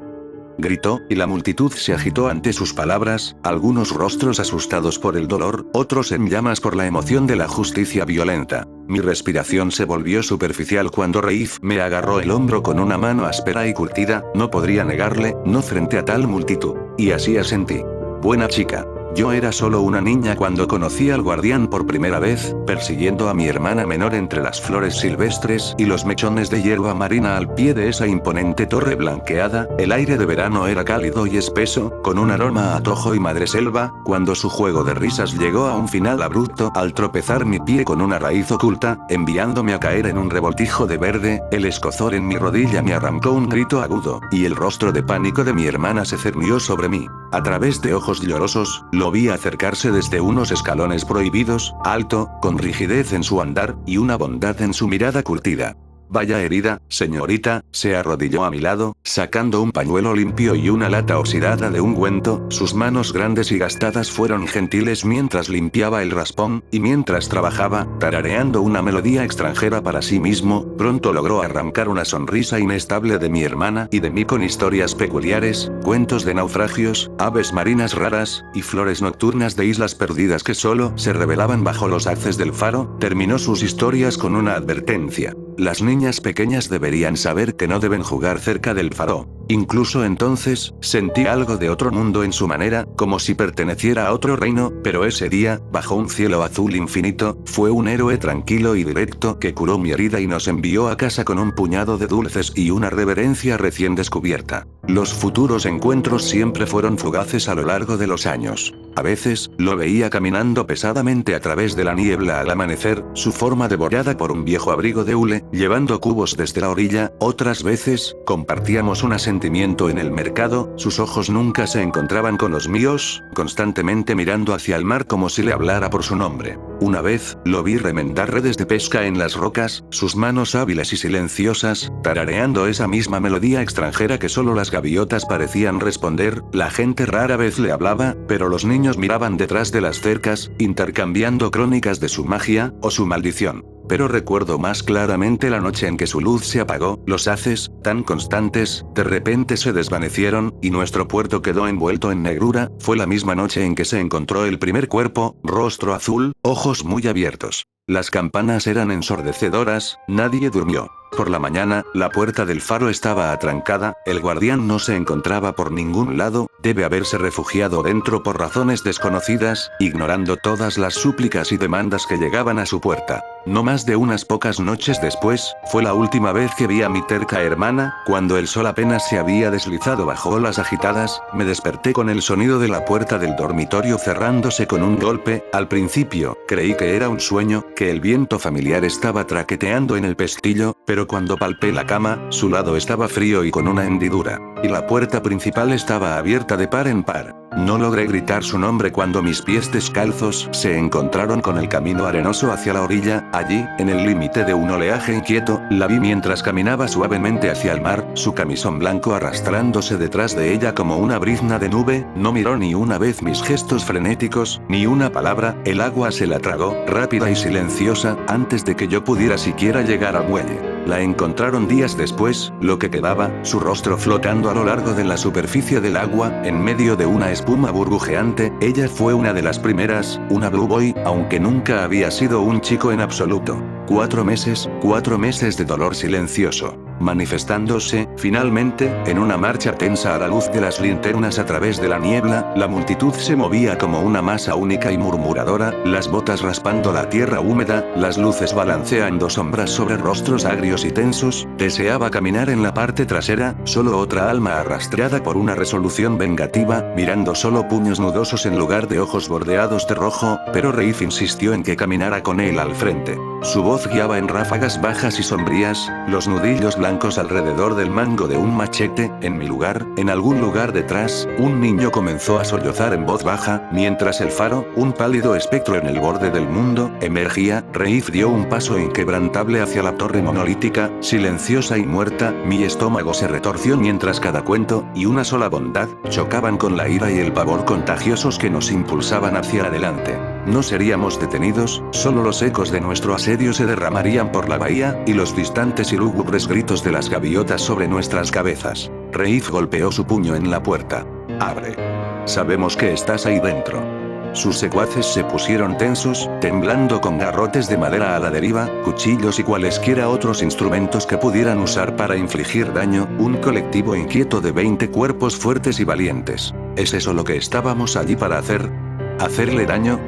gritó, y la multitud se agitó ante sus palabras, algunos rostros asustados por el dolor, otros en llamas por la emoción de la justicia violenta. Mi respiración se volvió superficial cuando Reif me agarró el hombro con una mano áspera y curtida. No podría negarle, no frente a tal multitud. Y así asentí. «Buena chica». Yo era solo una niña cuando conocí al guardián por primera vez, persiguiendo a mi hermana menor entre las flores silvestres y los mechones de hierba marina al pie de esa imponente torre blanqueada. El aire de verano era cálido y espeso, con un aroma a tojo y madreselva, cuando su juego de risas llegó a un final abrupto al tropezar mi pie con una raíz oculta, enviándome a caer en un revoltijo de verde. El escozor en mi rodilla me arrancó un grito agudo, y el rostro de pánico de mi hermana se cernió sobre mí. A través de ojos llorosos, lo vi acercarse desde unos escalones prohibidos, alto, con rigidez en su andar, y una bondad en su mirada curtida. «Vaya herida, señorita», se arrodilló a mi lado, sacando un pañuelo limpio y una lata oxidada de ungüento. Sus manos grandes y gastadas fueron gentiles mientras limpiaba el raspón, y mientras trabajaba, tarareando una melodía extranjera para sí mismo, pronto logró arrancar una sonrisa inestable de mi hermana y de mí con historias peculiares, cuentos de naufragios, aves marinas raras, y flores nocturnas de islas perdidas que solo se revelaban bajo los haces del faro. Terminó sus historias con una advertencia. «Las niñas pequeñas deberían saber que no deben jugar cerca del faro». Incluso entonces, sentí algo de otro mundo en su manera, como si perteneciera a otro reino, pero ese día, bajo un cielo azul infinito, fue un héroe tranquilo y directo que curó mi herida y nos envió a casa con un puñado de dulces y una reverencia recién descubierta. Los futuros encuentros siempre fueron fugaces a lo largo de los años. A veces, lo veía caminando pesadamente a través de la niebla al amanecer, su forma devorada por un viejo abrigo de hule, llevando cubos desde la orilla. Otras veces, compartíamos un asentimiento en el mercado, sus ojos nunca se encontraban con los míos, constantemente mirando hacia el mar como si le hablara por su nombre. Una vez, lo vi remendar redes de pesca en las rocas, sus manos hábiles y silenciosas, tarareando esa misma melodía extranjera que solo las gaviotas parecían responder. La gente rara vez le hablaba, pero los niños miraban detrás de las cercas, intercambiando crónicas de su magia, o su maldición. Pero recuerdo más claramente la noche en que su luz se apagó, los haces, tan constantes, de repente se desvanecieron, y nuestro puerto quedó envuelto en negrura. Fue la misma noche en que se encontró el primer cuerpo, rostro azul, ojos muy abiertos. Las campanas eran ensordecedoras, nadie durmió. Por la mañana, la puerta del faro estaba atrancada, el guardián no se encontraba por ningún lado, debe haberse refugiado dentro por razones desconocidas, ignorando todas las súplicas y demandas que llegaban a su puerta. No más de unas pocas noches después, fue la última vez que vi a mi terca hermana. Cuando el sol apenas se había deslizado bajo olas agitadas, me desperté con el sonido de la puerta del dormitorio cerrándose con un golpe. Al principio, creí que era un sueño, que el viento familiar estaba traqueteando en el pestillo, pero cuando palpé la cama, su lado estaba frío y con una hendidura, y la puerta principal estaba abierta de par en par. No logré gritar su nombre cuando mis pies descalzos se encontraron con el camino arenoso hacia la orilla. Allí, en el límite de un oleaje inquieto, la vi mientras caminaba suavemente hacia el mar, su camisón blanco arrastrándose detrás de ella como una brizna de nube. No miró ni una vez mis gestos frenéticos, ni una palabra. El agua se la tragó, rápida y silenciosa, antes de que yo pudiera siquiera llegar al muelle. La encontraron días después, lo que quedaba, su rostro flotando a lo largo de la superficie del agua, en medio de una espuma burbujeante. Ella fue una de las primeras, una Blue Boy, aunque nunca había sido un chico en absoluto. 4 meses de dolor silencioso. manifestándose, finalmente, en una marcha tensa a la luz de las linternas a través de la niebla. La multitud se movía como una masa única y murmuradora, las botas raspando la tierra húmeda, las luces balanceando sombras sobre rostros agrios y tensos. Deseaba caminar en la parte trasera, solo otra alma arrastrada por una resolución vengativa, mirando solo puños nudosos en lugar de ojos bordeados de rojo, pero Reif insistió en que caminara con él al frente. Su voz guiaba en ráfagas bajas y sombrías, los nudillos blancos alrededor del mango de un machete. En mi lugar, en algún lugar detrás, un niño comenzó a sollozar en voz baja, mientras el faro, un pálido espectro en el borde del mundo, emergía. Reif dio un paso inquebrantable hacia la torre monolítica, silenciosa y muerta. Mi estómago se retorció mientras cada cuento, y una sola bondad, chocaban con la ira y el pavor contagiosos que nos impulsaban hacia adelante. No seríamos detenidos, solo los ecos de nuestro asedio se derramarían por la bahía, y los distantes y lúgubres gritos de las gaviotas sobre nuestras cabezas. Reif golpeó su puño en la puerta. «Abre. Sabemos que estás ahí dentro». Sus secuaces se pusieron tensos, temblando con garrotes de madera a la deriva, cuchillos y cualesquiera otros instrumentos que pudieran usar para infligir daño, un colectivo inquieto de 20 cuerpos fuertes y valientes. ¿Es eso lo que estábamos allí para hacer? ¿Hacerle daño?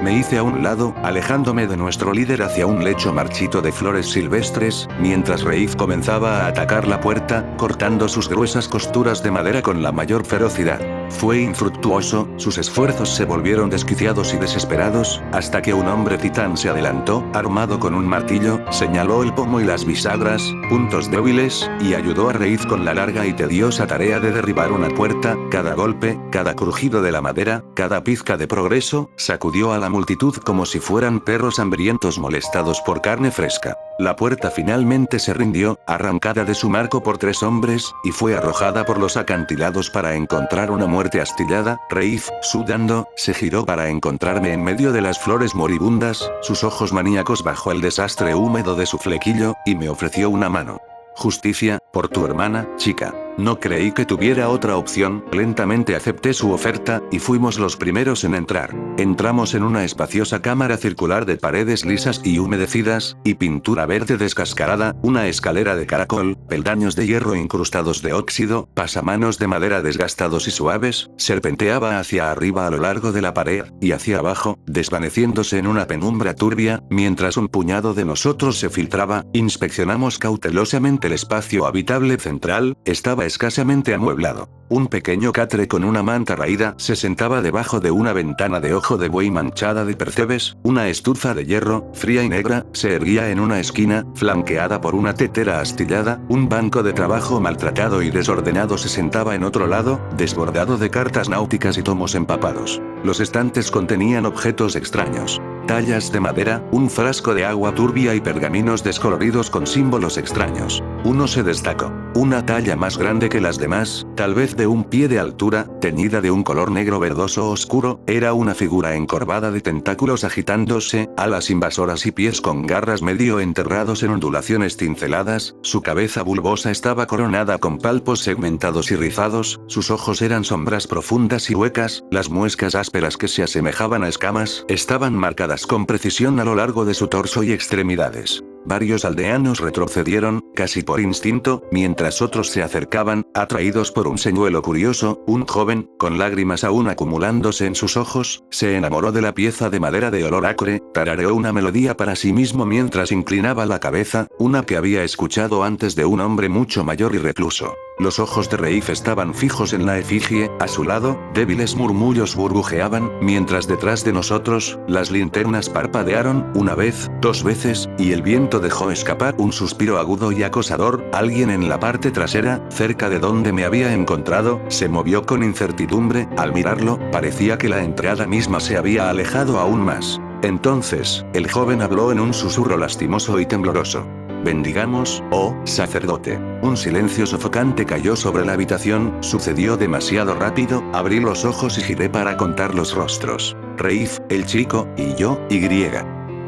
Me hice a un lado, alejándome de nuestro líder hacia un lecho marchito de flores silvestres, mientras Reif comenzaba a atacar la puerta, cortando sus gruesas costuras de madera con la mayor ferocidad. Fue infructuoso, sus esfuerzos se volvieron desquiciados y desesperados, hasta que un hombre titán se adelantó, armado con un martillo, señaló el pomo y las bisagras, puntos débiles, y ayudó a Reif con la larga y tediosa tarea de derribar una puerta. Cada golpe, cada crujido de la madera, cada pizca de progreso, sacudió a la multitud como si fueran perros hambrientos molestados por carne fresca. La puerta finalmente se rindió, arrancada de su marco por 3 hombres, y fue arrojada por los acantilados para encontrar una muerte astillada. Reif, sudando, se giró para encontrarme en medio de las flores moribundas, sus ojos maníacos bajo el desastre húmedo de su flequillo, y me ofreció una mano. «Justicia, por tu hermana, chica». No creí que tuviera otra opción, lentamente acepté su oferta, y fuimos los primeros en entrar. Entramos en una espaciosa cámara circular de paredes lisas y humedecidas, y pintura verde descascarada, una escalera de caracol, peldaños de hierro incrustados de óxido, pasamanos de madera desgastados y suaves, serpenteaba hacia arriba a lo largo de la pared, y hacia abajo, desvaneciéndose en una penumbra turbia, mientras un puñado de nosotros se filtraba. Inspeccionamos cautelosamente el espacio habitable central, estaba escasamente amueblado. Un pequeño catre con una manta raída se sentaba debajo de una ventana de ojo de buey manchada de percebes. Una estufa de hierro, fría y negra, se erguía en una esquina, flanqueada por una tetera astillada. Un banco de trabajo maltratado y desordenado se sentaba en otro lado, desbordado de cartas náuticas y tomos empapados. Los estantes contenían objetos extraños. Tallas de madera, un frasco de agua turbia y pergaminos descoloridos con símbolos extraños. Uno se destacó. Una talla más grande que las demás, tal vez de un pie de altura, teñida de un color negro verdoso oscuro, era una figura encorvada de tentáculos agitándose, alas invasoras y pies con garras medio enterrados en ondulaciones cinceladas. Su cabeza bulbosa estaba coronada con palpos segmentados y rizados, sus ojos eran sombras profundas y huecas, las muescas ásperas que se asemejaban a escamas, estaban marcadas con precisión a lo largo de su torso y extremidades. Varios aldeanos retrocedieron, casi por instinto, mientras otros se acercaban, atraídos por un señuelo curioso. Un joven, con lágrimas aún acumulándose en sus ojos, se enamoró de la pieza de madera de olor acre, tarareó una melodía para sí mismo mientras inclinaba la cabeza, una que había escuchado antes de un hombre mucho mayor y recluso. Los ojos de Reif estaban fijos en la efigie, a su lado, débiles murmullos burbujeaban, mientras detrás de nosotros, las linternas parpadearon, una vez, 2 veces, y el viento dejó escapar un suspiro agudo y acosador. Alguien en la parte trasera, cerca de donde me había encontrado, se movió con incertidumbre. Al mirarlo, parecía que la entrada misma se había alejado aún más. Entonces, el joven habló en un susurro lastimoso y tembloroso. «Bendigamos, oh sacerdote». Un silencio sofocante cayó sobre la habitación. Sucedió demasiado rápido. Abrí los ojos y giré para contar los rostros. Reif, el chico, y yo, y.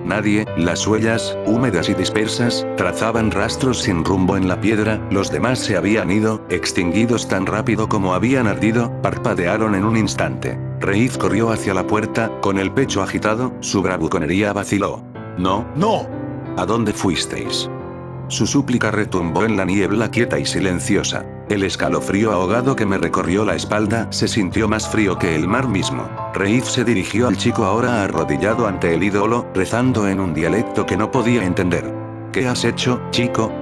Nadie. Las huellas, húmedas y dispersas, trazaban rastros sin rumbo en la piedra. Los demás se habían ido, extinguidos tan rápido como habían ardido. Parpadearon en un instante. Reif corrió hacia la puerta, con el pecho agitado, su bravuconería vaciló. «No. ¡No! ¿A dónde fuisteis? Su súplica retumbó en la niebla quieta y silenciosa. El escalofrío ahogado que me recorrió la espalda se sintió más frío que el mar mismo. Reif se dirigió al chico ahora arrodillado ante el ídolo, rezando en un dialecto que no podía entender. ¿Qué has hecho, chico?,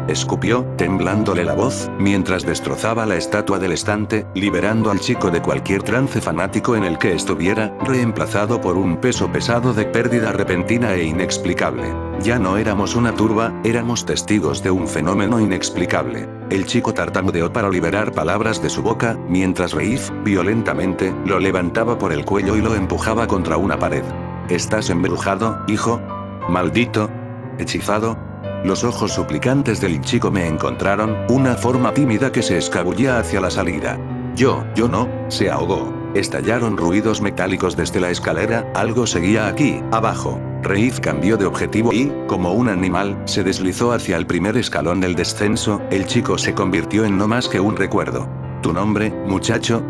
escupió, temblándole la voz, mientras destrozaba la estatua del estante, liberando al chico de cualquier trance fanático en el que estuviera, reemplazado por un peso pesado de pérdida repentina e inexplicable. Ya no éramos una turba, éramos testigos de un fenómeno inexplicable. El chico tartamudeó para liberar palabras de su boca, mientras Reif, violentamente, lo levantaba por el cuello y lo empujaba contra una pared. ¿Estás embrujado, hijo? ¿Maldito? ¿Hechizado? Los ojos suplicantes del chico me encontraron, una forma tímida que se escabullía hacia la salida. Yo no, se ahogó. Estallaron ruidos metálicos desde la escalera, algo seguía aquí, abajo. Reif cambió de objetivo y, como un animal, se deslizó hacia el primer escalón del descenso. El chico se convirtió en no más que un recuerdo. ¿Tu nombre, muchacho?,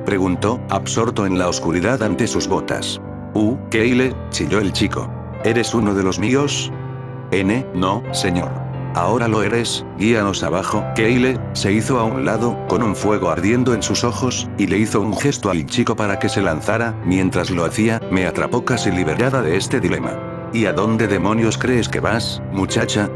preguntó, absorto en la oscuridad ante sus botas. Keile, chilló el chico. ¿Eres uno de los míos? No, señor. Ahora lo eres, guíanos abajo. Keile se hizo a un lado, con un fuego ardiendo en sus ojos, y le hizo un gesto al chico para que se lanzara. Mientras lo hacía, me atrapó casi liberada de este dilema. ¿Y a dónde demonios crees que vas, muchacha?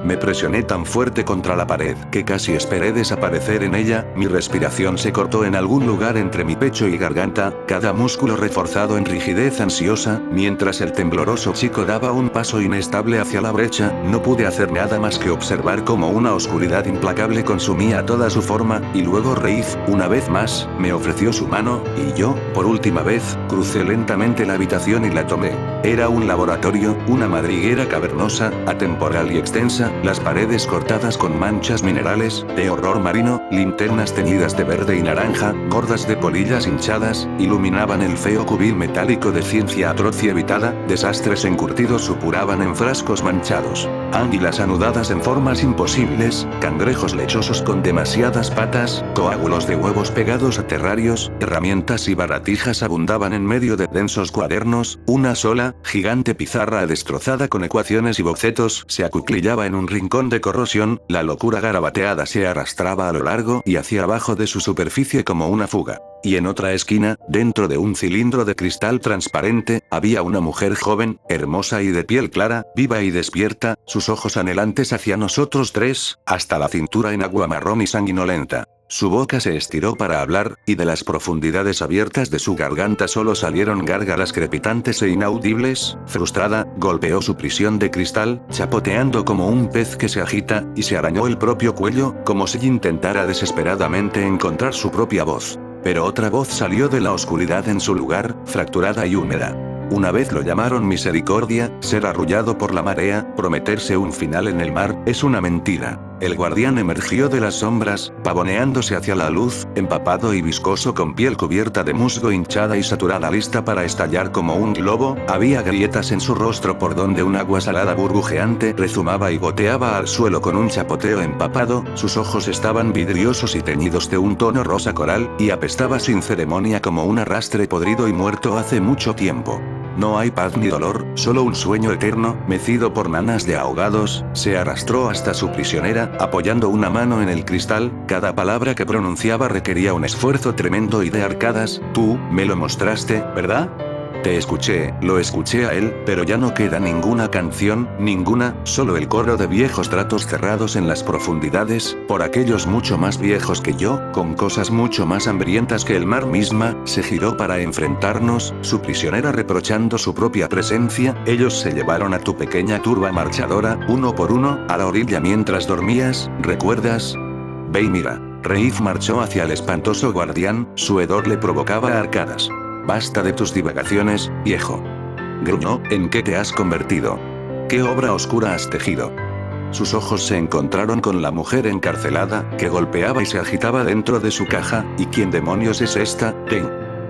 Me presioné tan fuerte contra la pared que casi esperé desaparecer en ella. Mi respiración se cortó en algún lugar entre mi pecho y garganta, cada músculo reforzado en rigidez ansiosa, mientras el tembloroso chico daba un paso inestable hacia la brecha. No pude hacer nada más que observar cómo una oscuridad implacable consumía toda su forma, y luego Reif, una vez más, me ofreció su mano, y yo, por última vez, crucé lentamente la habitación y la tomé. Era un laboratorio, una madriguera cavernosa, atemporal y extensa, las paredes cortadas con manchas minerales, de horror marino, linternas teñidas de verde y naranja, gordas de polillas hinchadas, iluminaban el feo cubil metálico de ciencia atroz y evitada, desastres encurtidos supuraban en frascos manchados. Águilas anudadas en formas imposibles, cangrejos lechosos con demasiadas patas, coágulos de huevos pegados a terrarios, herramientas y baratijas abundaban en medio de densos cuadernos. Una sola, gigante pizarra destrozada con ecuaciones y bocetos se acuclillaba en un rincón de corrosión. La locura garabateada se arrastraba a lo largo y hacia abajo de su superficie como una fuga. Y en otra esquina, dentro de un cilindro de cristal transparente, había una mujer joven, hermosa y de piel clara, viva y despierta, sus ojos anhelantes hacia nosotros tres, hasta la cintura en agua marrón y sanguinolenta. Su boca se estiró para hablar, y de las profundidades abiertas de su garganta solo salieron gárgaras crepitantes e inaudibles. Frustrada, golpeó su prisión de cristal, chapoteando como un pez que se agita, y se arañó el propio cuello, como si intentara desesperadamente encontrar su propia voz. Pero otra voz salió de la oscuridad en su lugar, fracturada y húmeda. Una vez lo llamaron misericordia, ser arrullado por la marea, prometerse un final en el mar, es una mentira. El guardián emergió de las sombras, pavoneándose hacia la luz, empapado y viscoso con piel cubierta de musgo hinchada y saturada lista para estallar como un globo. Había grietas en su rostro por donde un agua salada burbujeante rezumaba y goteaba al suelo con un chapoteo empapado. Sus ojos estaban vidriosos y teñidos de un tono rosa coral, y apestaba sin ceremonia como un arrastre podrido y muerto hace mucho tiempo. No hay paz ni dolor, solo un sueño eterno, mecido por manas de ahogados. Se arrastró hasta su prisionera, apoyando una mano en el cristal. Cada palabra que pronunciaba requería un esfuerzo tremendo y de arcadas. Tú, me lo mostraste, ¿verdad? Te escuché, lo escuché a él, pero ya no queda ninguna canción, ninguna, solo el coro de viejos tratos cerrados en las profundidades, por aquellos mucho más viejos que yo, con cosas mucho más hambrientas que el mar misma. Se giró para enfrentarnos, su prisionera reprochando su propia presencia. Ellos se llevaron a tu pequeña turba marchadora, uno por uno, a la orilla mientras dormías, ¿recuerdas? Ve y mira. Reif marchó hacia el espantoso guardián, su hedor le provocaba arcadas. Basta de tus divagaciones, viejo. Gruñó, ¿en qué te has convertido? ¿Qué obra oscura has tejido? Sus ojos se encontraron con la mujer encarcelada, que golpeaba y se agitaba dentro de su caja. ¿Y quién demonios es esta?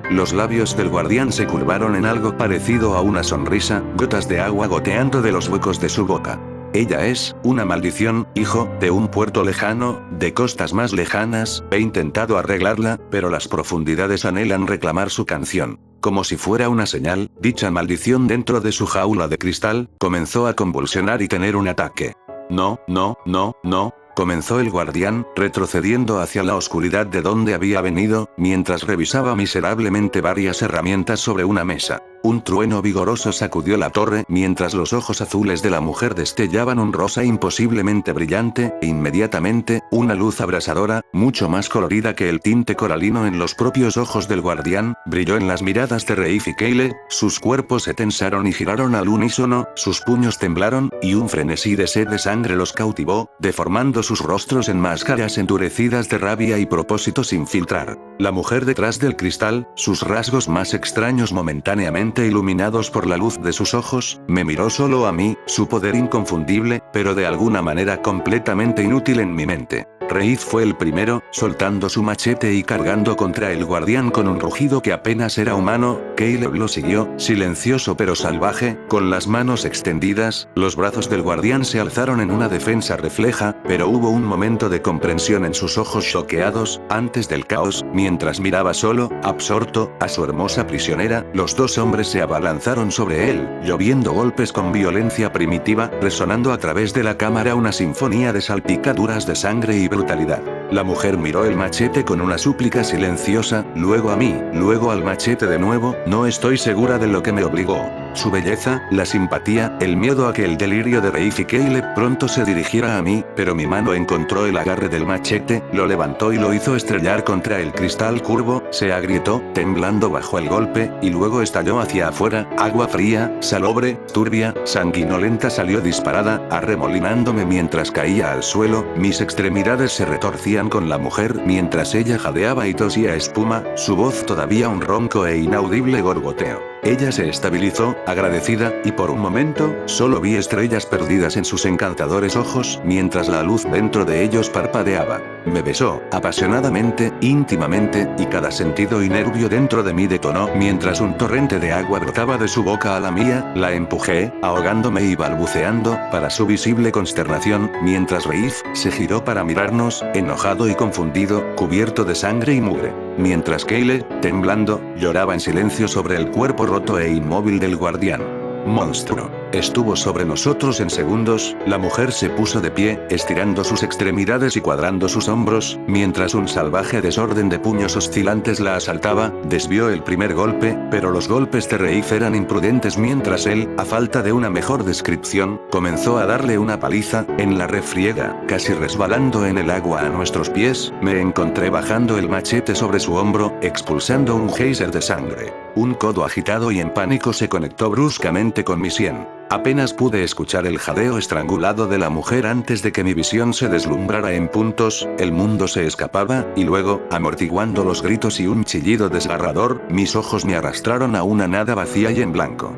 Los labios del guardián se curvaron en algo parecido a una sonrisa, gotas de agua goteando de los huecos de su boca. Ella es una maldición, hijo, de un puerto lejano, de costas más lejanas. He intentado arreglarla, pero las profundidades anhelan reclamar su canción. Como si fuera una señal, dicha maldición dentro de su jaula de cristal, comenzó a convulsionar y tener un ataque. No, no, no, no, comenzó el guardián, retrocediendo hacia la oscuridad de donde había venido, mientras revisaba miserablemente varias herramientas sobre una mesa. Un trueno vigoroso sacudió la torre mientras los ojos azules de la mujer destellaban un rosa imposiblemente brillante, e inmediatamente, una luz abrasadora, mucho más colorida que el tinte coralino en los propios ojos del guardián, brilló en las miradas de Reif y Keyle, sus cuerpos se tensaron y giraron al unísono, sus puños temblaron, y un frenesí de sed de sangre los cautivó, deformando sus rostros en máscaras endurecidas de rabia y propósito sin filtrar. La mujer detrás del cristal, sus rasgos más extraños momentáneamente iluminados por la luz de sus ojos, me miró solo a mí, su poder inconfundible, pero de alguna manera completamente inútil en mi mente. Reif fue el primero, soltando su machete y cargando contra el guardián con un rugido que apenas era humano. Caleb lo siguió, silencioso pero salvaje, con las manos extendidas, los brazos del guardián se alzaron en una defensa refleja, pero hubo un momento de comprensión en sus ojos choqueados, antes del caos, mientras miraba solo, absorto, a su hermosa prisionera, los dos hombres se abalanzaron sobre él, lloviendo golpes con violencia primitiva, resonando a través de la cámara una sinfonía de salpicaduras de sangre y brutalidad. La mujer miró el machete con una súplica silenciosa, luego a mí, luego al machete de nuevo. No estoy segura de lo que me obligó. Su belleza, la simpatía, el miedo a que el delirio de Reif y Caleb pronto se dirigiera a mí, pero mi mano encontró el agarre del machete, lo levantó y lo hizo estrellar contra el cristal curvo, se agrietó, temblando bajo el golpe, y luego estalló hacia afuera, agua fría, salobre, turbia, sanguinolenta salió disparada, arremolinándome mientras caía al suelo, mis extremidades se retorcían con la mujer mientras ella jadeaba y tosía espuma, su voz todavía un ronco e inaudible gorgoteo. Ella se estabilizó, agradecida, y por un momento, solo vi estrellas perdidas en sus encantadores ojos, mientras la luz dentro de ellos parpadeaba. Me besó, apasionadamente, íntimamente, y cada sentido y nervio dentro de mí detonó, mientras un torrente de agua brotaba de su boca a la mía, la empujé, ahogándome y balbuceando, para su visible consternación, mientras Reif se giró para mirarnos, enojado y confundido, cubierto de sangre y mugre. Mientras Caleb, temblando, lloraba en silencio sobre el cuerpo roto e inmóvil del guardián. Monstruo. Estuvo sobre nosotros en segundos, la mujer se puso de pie, estirando sus extremidades y cuadrando sus hombros, mientras un salvaje desorden de puños oscilantes la asaltaba, desvió el primer golpe, pero los golpes de Reif eran imprudentes mientras él, a falta de una mejor descripción, comenzó a darle una paliza, en la refriega, casi resbalando en el agua a nuestros pies, me encontré bajando el machete sobre su hombro, expulsando un geyser de sangre. Un codo agitado y en pánico se conectó bruscamente con mi sien. Apenas pude escuchar el jadeo estrangulado de la mujer antes de que mi visión se deslumbrara en puntos, el mundo se escapaba, y luego, amortiguando los gritos y un chillido desgarrador, mis ojos me arrastraron a una nada vacía y en blanco.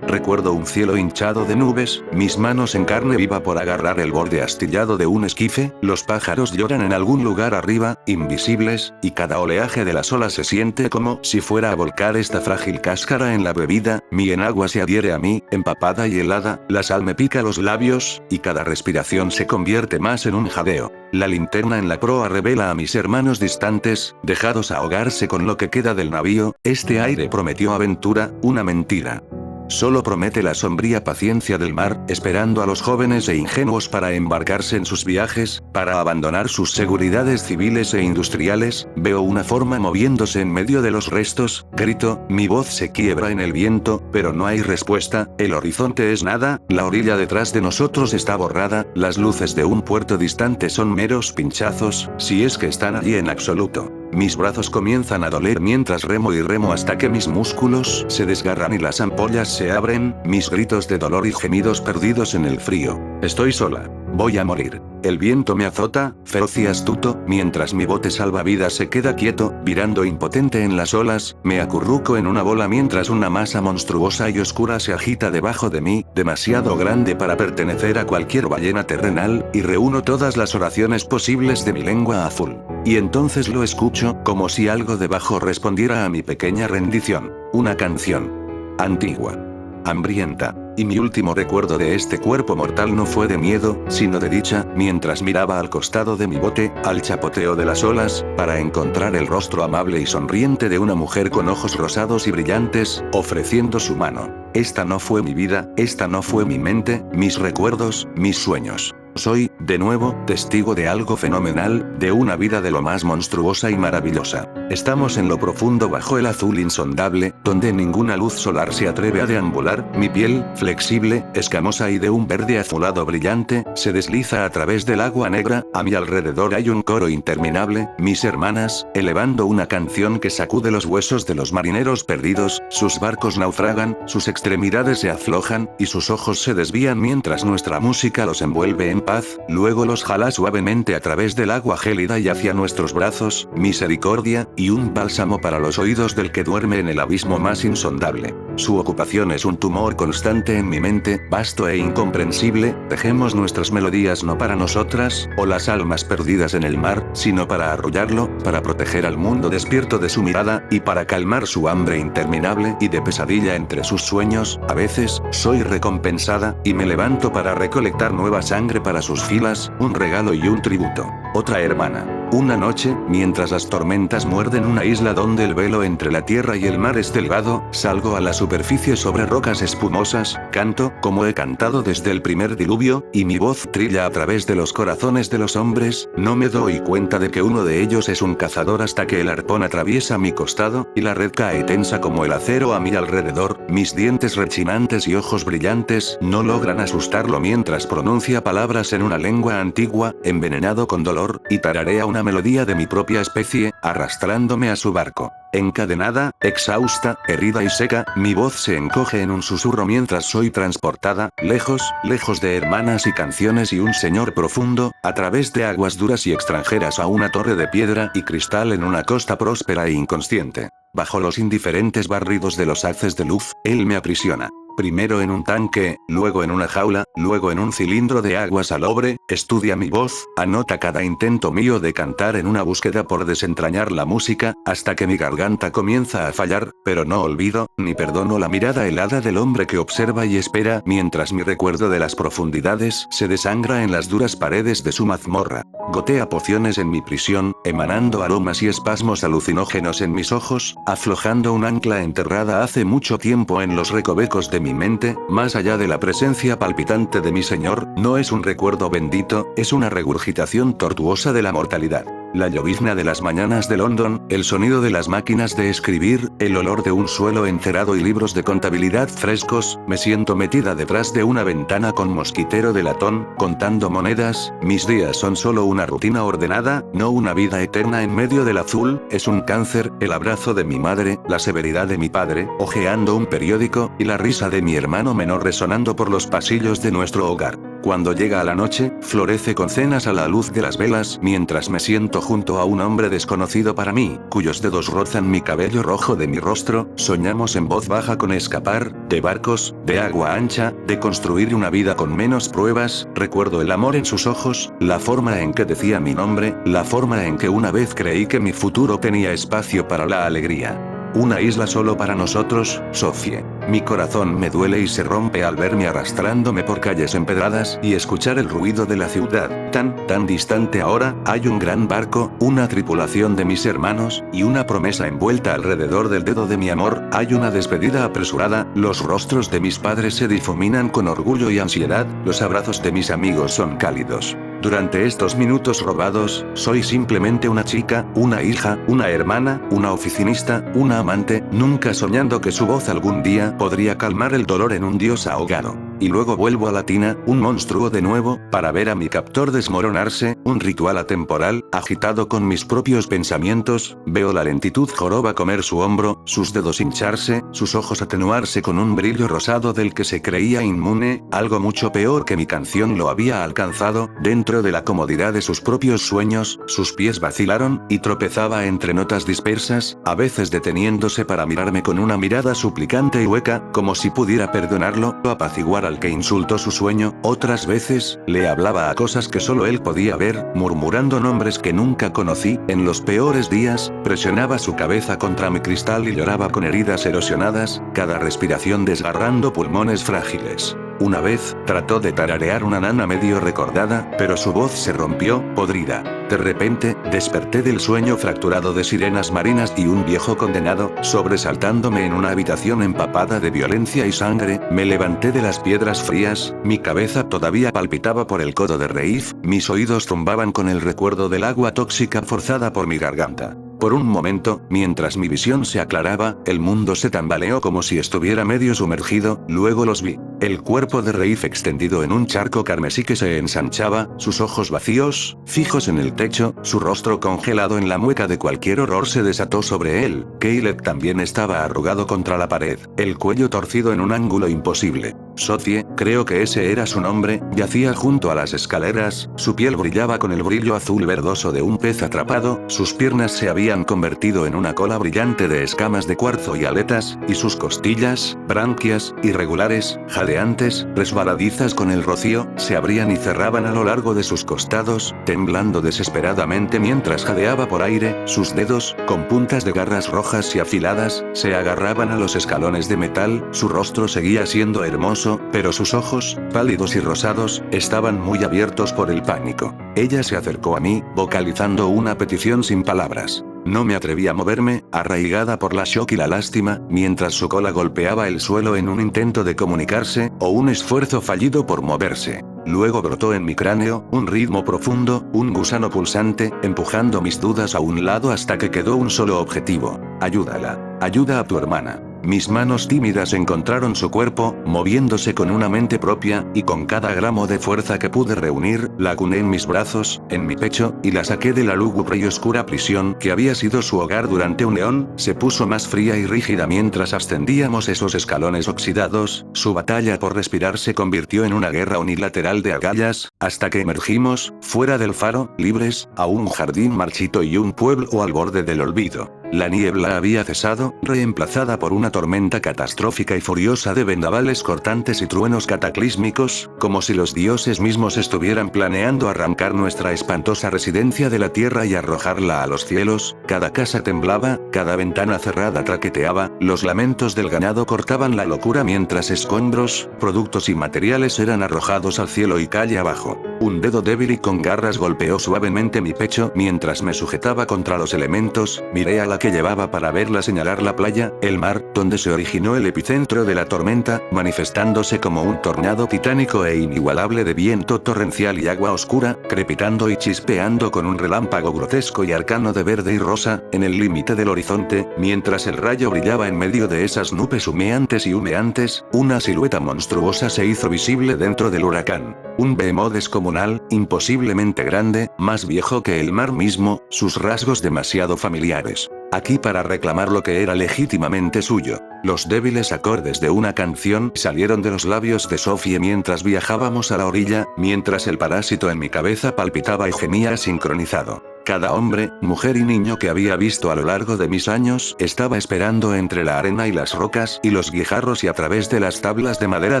Recuerdo un cielo hinchado de nubes, mis manos en carne viva por agarrar el borde astillado de un esquife, los pájaros lloran en algún lugar arriba, invisibles, y cada oleaje de las olas se siente como si fuera a volcar esta frágil cáscara en la bebida, mi enagua se adhiere a mí, empapada y helada, la sal me pica los labios, y cada respiración se convierte más en un jadeo. La linterna en la proa revela a mis hermanos distantes, dejados ahogarse con lo que queda del navío, este aire prometió aventura, una mentira. Solo promete la sombría paciencia del mar, esperando a los jóvenes e ingenuos para embarcarse en sus viajes, para abandonar sus seguridades civiles e industriales. Veo una forma moviéndose en medio de los restos, grito, mi voz se quiebra en el viento, pero no hay respuesta, el horizonte es nada, la orilla detrás de nosotros está borrada, las luces de un puerto distante son meros pinchazos, si es que están allí en absoluto. Mis brazos comienzan a doler mientras remo y remo hasta que mis músculos se desgarran y las ampollas se abren, mis gritos de dolor y gemidos perdidos en el frío. Estoy sola. Voy a morir. El viento me azota, feroz y astuto, mientras mi bote salvavidas se queda quieto, virando impotente en las olas, me acurruco en una bola mientras una masa monstruosa y oscura se agita debajo de mí, demasiado grande para pertenecer a cualquier ballena terrenal, y reúno todas las oraciones posibles de mi lengua azul. Y entonces lo escucho, como si algo debajo respondiera a mi pequeña rendición. Una canción. Antigua. Hambrienta. Y mi último recuerdo de este cuerpo mortal no fue de miedo, sino de dicha, mientras miraba al costado de mi bote, al chapoteo de las olas, para encontrar el rostro amable y sonriente de una mujer con ojos rosados y brillantes, ofreciendo su mano. Esta no fue mi vida, esta no fue mi mente, mis recuerdos, mis sueños. Soy, de nuevo, testigo de algo fenomenal, de una vida de lo más monstruosa y maravillosa. Estamos en lo profundo bajo el azul insondable, donde ninguna luz solar se atreve a deambular, mi piel, flexible, escamosa y de un verde azulado brillante, se desliza a través del agua negra, a mi alrededor hay un coro interminable, mis hermanas, elevando una canción que sacude los huesos de los marineros perdidos, sus barcos naufragan, sus extremidades se aflojan, y sus ojos se desvían mientras nuestra música los envuelve en paz, luego los jala suavemente a través del agua gélida y hacia nuestros brazos, misericordia, y un bálsamo para los oídos del que duerme en el abismo más insondable. Su ocupación es un tumor constante en mi mente, vasto e incomprensible, dejemos nuestras melodías no para nosotras, o las almas perdidas en el mar, sino para arrullarlo, para proteger al mundo despierto de su mirada, y para calmar su hambre interminable y de pesadilla entre sus sueños. A veces, soy recompensada, y me levanto para recolectar nueva sangre para sus filas, un regalo y un tributo. Otra hermana. Una noche, mientras las tormentas muerden una isla donde el velo entre la tierra y el mar es delgado, salgo a la superficie sobre rocas espumosas, canto, como he cantado desde el primer diluvio, y mi voz trilla a través de los corazones de los hombres, no me doy cuenta de que uno de ellos es un cazador hasta que el arpón atraviesa mi costado, y la red cae tensa como el acero a mi alrededor, mis dientes rechinantes y ojos brillantes no logran asustarlo mientras pronuncia palabras en una lengua antigua, envenenado con dolor, y tararea una melodía de mi propia especie, arrastrándome a su barco. Encadenada, exhausta, herida y seca, mi voz se encoge en un susurro mientras soy transportada, lejos, lejos de hermanas y canciones y un señor profundo, a través de aguas duras y extranjeras a una torre de piedra y cristal en una costa próspera e inconsciente. Bajo los indiferentes barridos de los haces de luz, él me aprisiona. Primero en un tanque, luego en una jaula, luego en un cilindro de agua salobre, estudia mi voz, anota cada intento mío de cantar en una búsqueda por desentrañar la música, hasta que mi garganta comienza a fallar, pero no olvido, ni perdono la mirada helada del hombre que observa y espera mientras mi recuerdo de las profundidades se desangra en las duras paredes de su mazmorra. Gotea pociones en mi prisión, emanando aromas y espasmos alucinógenos en mis ojos, aflojando un ancla enterrada hace mucho tiempo en los recovecos de mi mente, más allá de la presencia palpitante de mi señor, no es un recuerdo bendito, es una regurgitación tortuosa de la mortalidad. La llovizna de las mañanas de London, el sonido de las máquinas de escribir, el olor de un suelo encerado y libros de contabilidad frescos, me siento metida detrás de una ventana con mosquitero de latón, contando monedas, mis días son solo una rutina ordenada, no una vida eterna en medio del azul, es un cáncer, el abrazo de mi madre, la severidad de mi padre, hojeando un periódico, y la risa de mi hermano menor resonando por los pasillos de nuestro hogar. Cuando llega la noche, florece con cenas a la luz de las velas, mientras me siento junto a un hombre desconocido para mí, cuyos dedos rozan mi cabello rojo de mi rostro, soñamos en voz baja con escapar, de barcos, de agua ancha, de construir una vida con menos pruebas, recuerdo el amor en sus ojos, la forma en que decía mi nombre, la forma en que una vez creí que mi futuro tenía espacio para la alegría. Una isla solo para nosotros, Sofie. Mi corazón me duele y se rompe al verme arrastrándome por calles empedradas y escuchar el ruido de la ciudad, tan distante ahora. Hay un gran barco, una tripulación de mis hermanos, y una promesa envuelta alrededor del dedo de mi amor. Hay una despedida apresurada, los rostros de mis padres se difuminan con orgullo y ansiedad, los abrazos de mis amigos son cálidos. Durante estos minutos robados, soy simplemente una chica, una hija, una hermana, una oficinista, una amante, nunca soñando que su voz algún día podría calmar el dolor en un dios ahogado. Y luego vuelvo a la tina, un monstruo de nuevo, para ver a mi captor desmoronarse, un ritual atemporal, agitado con mis propios pensamientos, veo la lentitud joroba comer su hombro, sus dedos hincharse, sus ojos atenuarse con un brillo rosado del que se creía inmune, algo mucho peor que mi canción lo había alcanzado, dentro de la comodidad de sus propios sueños, sus pies vacilaron, y tropezaba entre notas dispersas, a veces deteniéndose para mirarme con una mirada suplicante y hueca, como si pudiera perdonarlo, o apaciguar al que insultó su sueño, otras veces, le hablaba a cosas que solo él podía ver, murmurando nombres que nunca conocí, en los peores días, presionaba su cabeza contra mi cristal y lloraba con heridas erosionadas, cada respiración desgarrando pulmones frágiles. Una vez, trató de tararear una nana medio recordada, pero su voz se rompió, podrida. De repente, Desperté del sueño fracturado de sirenas marinas y un viejo condenado, sobresaltándome en una habitación empapada de violencia y sangre. Me levanté de las piedras frías, mi cabeza todavía palpitaba por el codo de Reif, mis oídos zumbaban con el recuerdo del agua tóxica forzada por mi garganta. Por un momento, mientras mi visión se aclaraba, el mundo se tambaleó como si estuviera medio sumergido, luego los vi. El cuerpo de Reif extendido en un charco carmesí que se ensanchaba, sus ojos vacíos, fijos en el techo, su rostro congelado en la mueca de cualquier horror se desató sobre él. Caleb también estaba arrugado contra la pared, el cuello torcido en un ángulo imposible. Sophie, creo que ese era su nombre, yacía junto a las escaleras, su piel brillaba con el brillo azul verdoso de un pez atrapado, sus piernas se habían convertido en una cola brillante de escamas de cuarzo y aletas, y sus costillas, branquias, irregulares, jadeantes, resbaladizas con el rocío, se abrían y cerraban a lo largo de sus costados, temblando desesperadamente mientras jadeaba por aire, sus dedos, con puntas de garras rojas y afiladas, se agarraban a los escalones de metal, su rostro seguía siendo hermoso, pero sus ojos, pálidos y rosados, estaban muy abiertos por el pánico. Ella se acercó a mí, vocalizando una petición sin palabras. No me atreví a moverme, arraigada por la shock y la lástima, mientras su cola golpeaba el suelo en un intento de comunicarse, o un esfuerzo fallido por moverse. Luego brotó en mi cráneo, un ritmo profundo, un gusano pulsante, empujando mis dudas a un lado hasta que quedó un solo objetivo. Ayúdala. Ayuda a tu hermana. Mis manos tímidas encontraron su cuerpo, moviéndose con una mente propia, y con cada gramo de fuerza que pude reunir, la acuné en mis brazos, en mi pecho, y la saqué de la lúgubre y oscura prisión que había sido su hogar durante un eón. Se puso más fría y rígida mientras ascendíamos esos escalones oxidados, su batalla por respirar se convirtió en una guerra unilateral de agallas, hasta que emergimos, fuera del faro, libres, a un jardín marchito y un pueblo al borde del olvido. La niebla había cesado, reemplazada por una tormenta catastrófica y furiosa de vendavales cortantes y truenos cataclísmicos, como si los dioses mismos estuvieran planeando arrancar nuestra espantosa residencia de la tierra y arrojarla a los cielos. Cada casa temblaba, cada ventana cerrada traqueteaba, los lamentos del ganado cortaban la locura mientras escombros, productos y materiales eran arrojados al cielo y calle abajo. Un dedo débil y con garras golpeó suavemente mi pecho mientras me sujetaba contra los elementos. Miré a la que llevaba para verla señalar la playa, el mar, donde se originó el epicentro de la tormenta, manifestándose como un tornado titánico e inigualable de viento torrencial y agua oscura, crepitando y chispeando con un relámpago grotesco y arcano de verde y rosa, en el límite del horizonte, mientras el rayo brillaba en medio de esas nubes humeantes y humeantes, una silueta monstruosa se hizo visible dentro del huracán. Un behemoth descomunal, imposiblemente grande, más viejo que el mar mismo, sus rasgos demasiado familiares. Aquí para reclamar lo que era legítimamente suyo. Los débiles acordes de una canción salieron de los labios de Sophie mientras viajábamos a la orilla, mientras el parásito en mi cabeza palpitaba y gemía sincronizado. Cada hombre, mujer y niño que había visto a lo largo de mis años estaba esperando entre la arena y las rocas y los guijarros y a través de las tablas de madera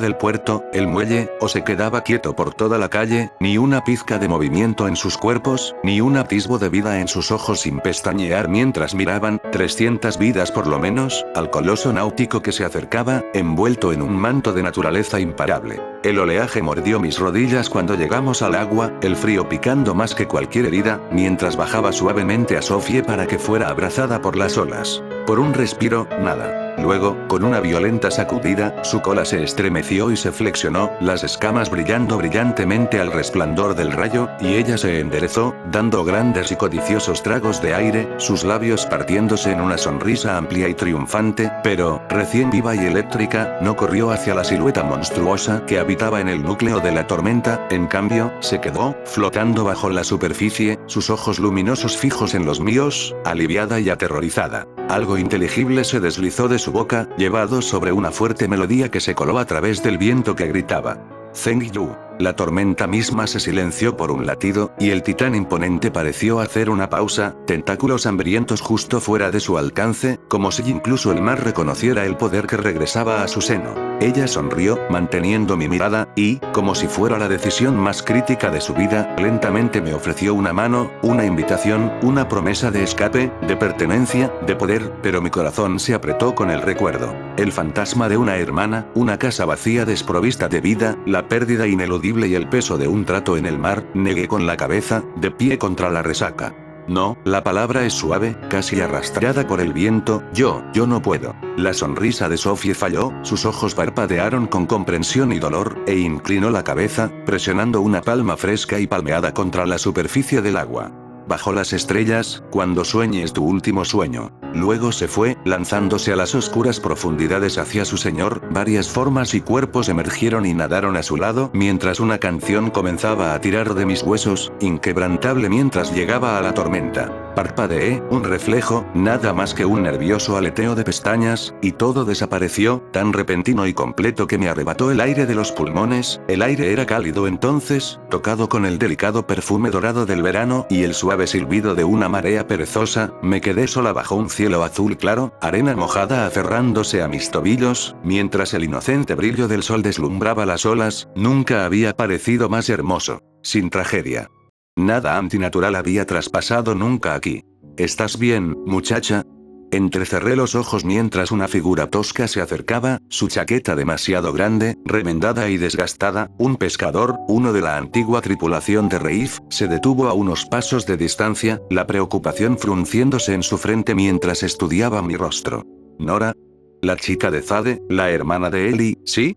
del puerto, el muelle, o se quedaba quieto por toda la calle, ni una pizca de movimiento en sus cuerpos, ni un atisbo de vida en sus ojos sin pestañear mientras miraban, 300 vidas por lo menos, al coloso náutico que se acercaba, envuelto en un manto de naturaleza imparable. El oleaje mordió mis rodillas cuando llegamos al agua, el frío picando más que cualquier herida, mientras bajaba suavemente a Sophie para que fuera abrazada por las olas. Por un respiro, nada. Luego, con una violenta sacudida, su cola se estremeció y se flexionó, las escamas brillando brillantemente al resplandor del rayo, y ella se enderezó, dando grandes y codiciosos tragos de aire, sus labios partiéndose en una sonrisa amplia y triunfante, pero, recién viva y eléctrica, no corrió hacia la silueta monstruosa que habitaba en el núcleo de la tormenta, en cambio, se quedó, flotando bajo la superficie, sus ojos luminosos fijos en los míos, aliviada y aterrorizada. Algo inteligible se deslizó de su boca, llevado sobre una fuerte melodía que se coló a través del viento que gritaba: Thank you. La tormenta misma se silenció por un latido, y el titán imponente pareció hacer una pausa, tentáculos hambrientos justo fuera de su alcance, como si incluso el mar reconociera el poder que regresaba a su seno. Ella sonrió, manteniendo mi mirada, y, como si fuera la decisión más crítica de su vida, lentamente me ofreció una mano, una invitación, una promesa de escape, de pertenencia, de poder, pero mi corazón se apretó con el recuerdo. El fantasma de una hermana, una casa vacía desprovista de vida, la pérdida ineludible y el peso de un trato en el mar. Negué con la cabeza, de pie contra la resaca. No, la palabra es suave, casi arrastrada por el viento. Yo no puedo. La sonrisa de Sophie falló, sus ojos parpadearon con comprensión y dolor, e inclinó la cabeza, presionando una palma fresca y palmeada contra la superficie del agua. Bajo las estrellas, cuando sueñes tu último sueño. Luego se fue, lanzándose a las oscuras profundidades hacia su señor. Varias formas y cuerpos emergieron y nadaron a su lado, mientras una canción comenzaba a tirar de mis huesos, inquebrantable mientras llegaba a la tormenta. Parpadeé, un reflejo, nada más que un nervioso aleteo de pestañas, y todo desapareció, tan repentino y completo que me arrebató el aire de los pulmones. El aire era cálido entonces, tocado con el delicado perfume dorado del verano y el suave silbido de una marea perezosa. Me quedé sola bajo un cielo azul claro, arena mojada aferrándose a mis tobillos, mientras el inocente brillo del sol deslumbraba las olas. Nunca había parecido más hermoso. Sin tragedia. Nada antinatural había traspasado nunca aquí. ¿Estás bien, muchacha? Entrecerré los ojos mientras una figura tosca se acercaba, su chaqueta demasiado grande, remendada y desgastada. Un pescador, uno de la antigua tripulación de Reif, se detuvo a unos pasos de distancia, la preocupación frunciéndose en su frente mientras estudiaba mi rostro. ¿Nora? ¿La chica de Zade, la hermana de Eli, sí?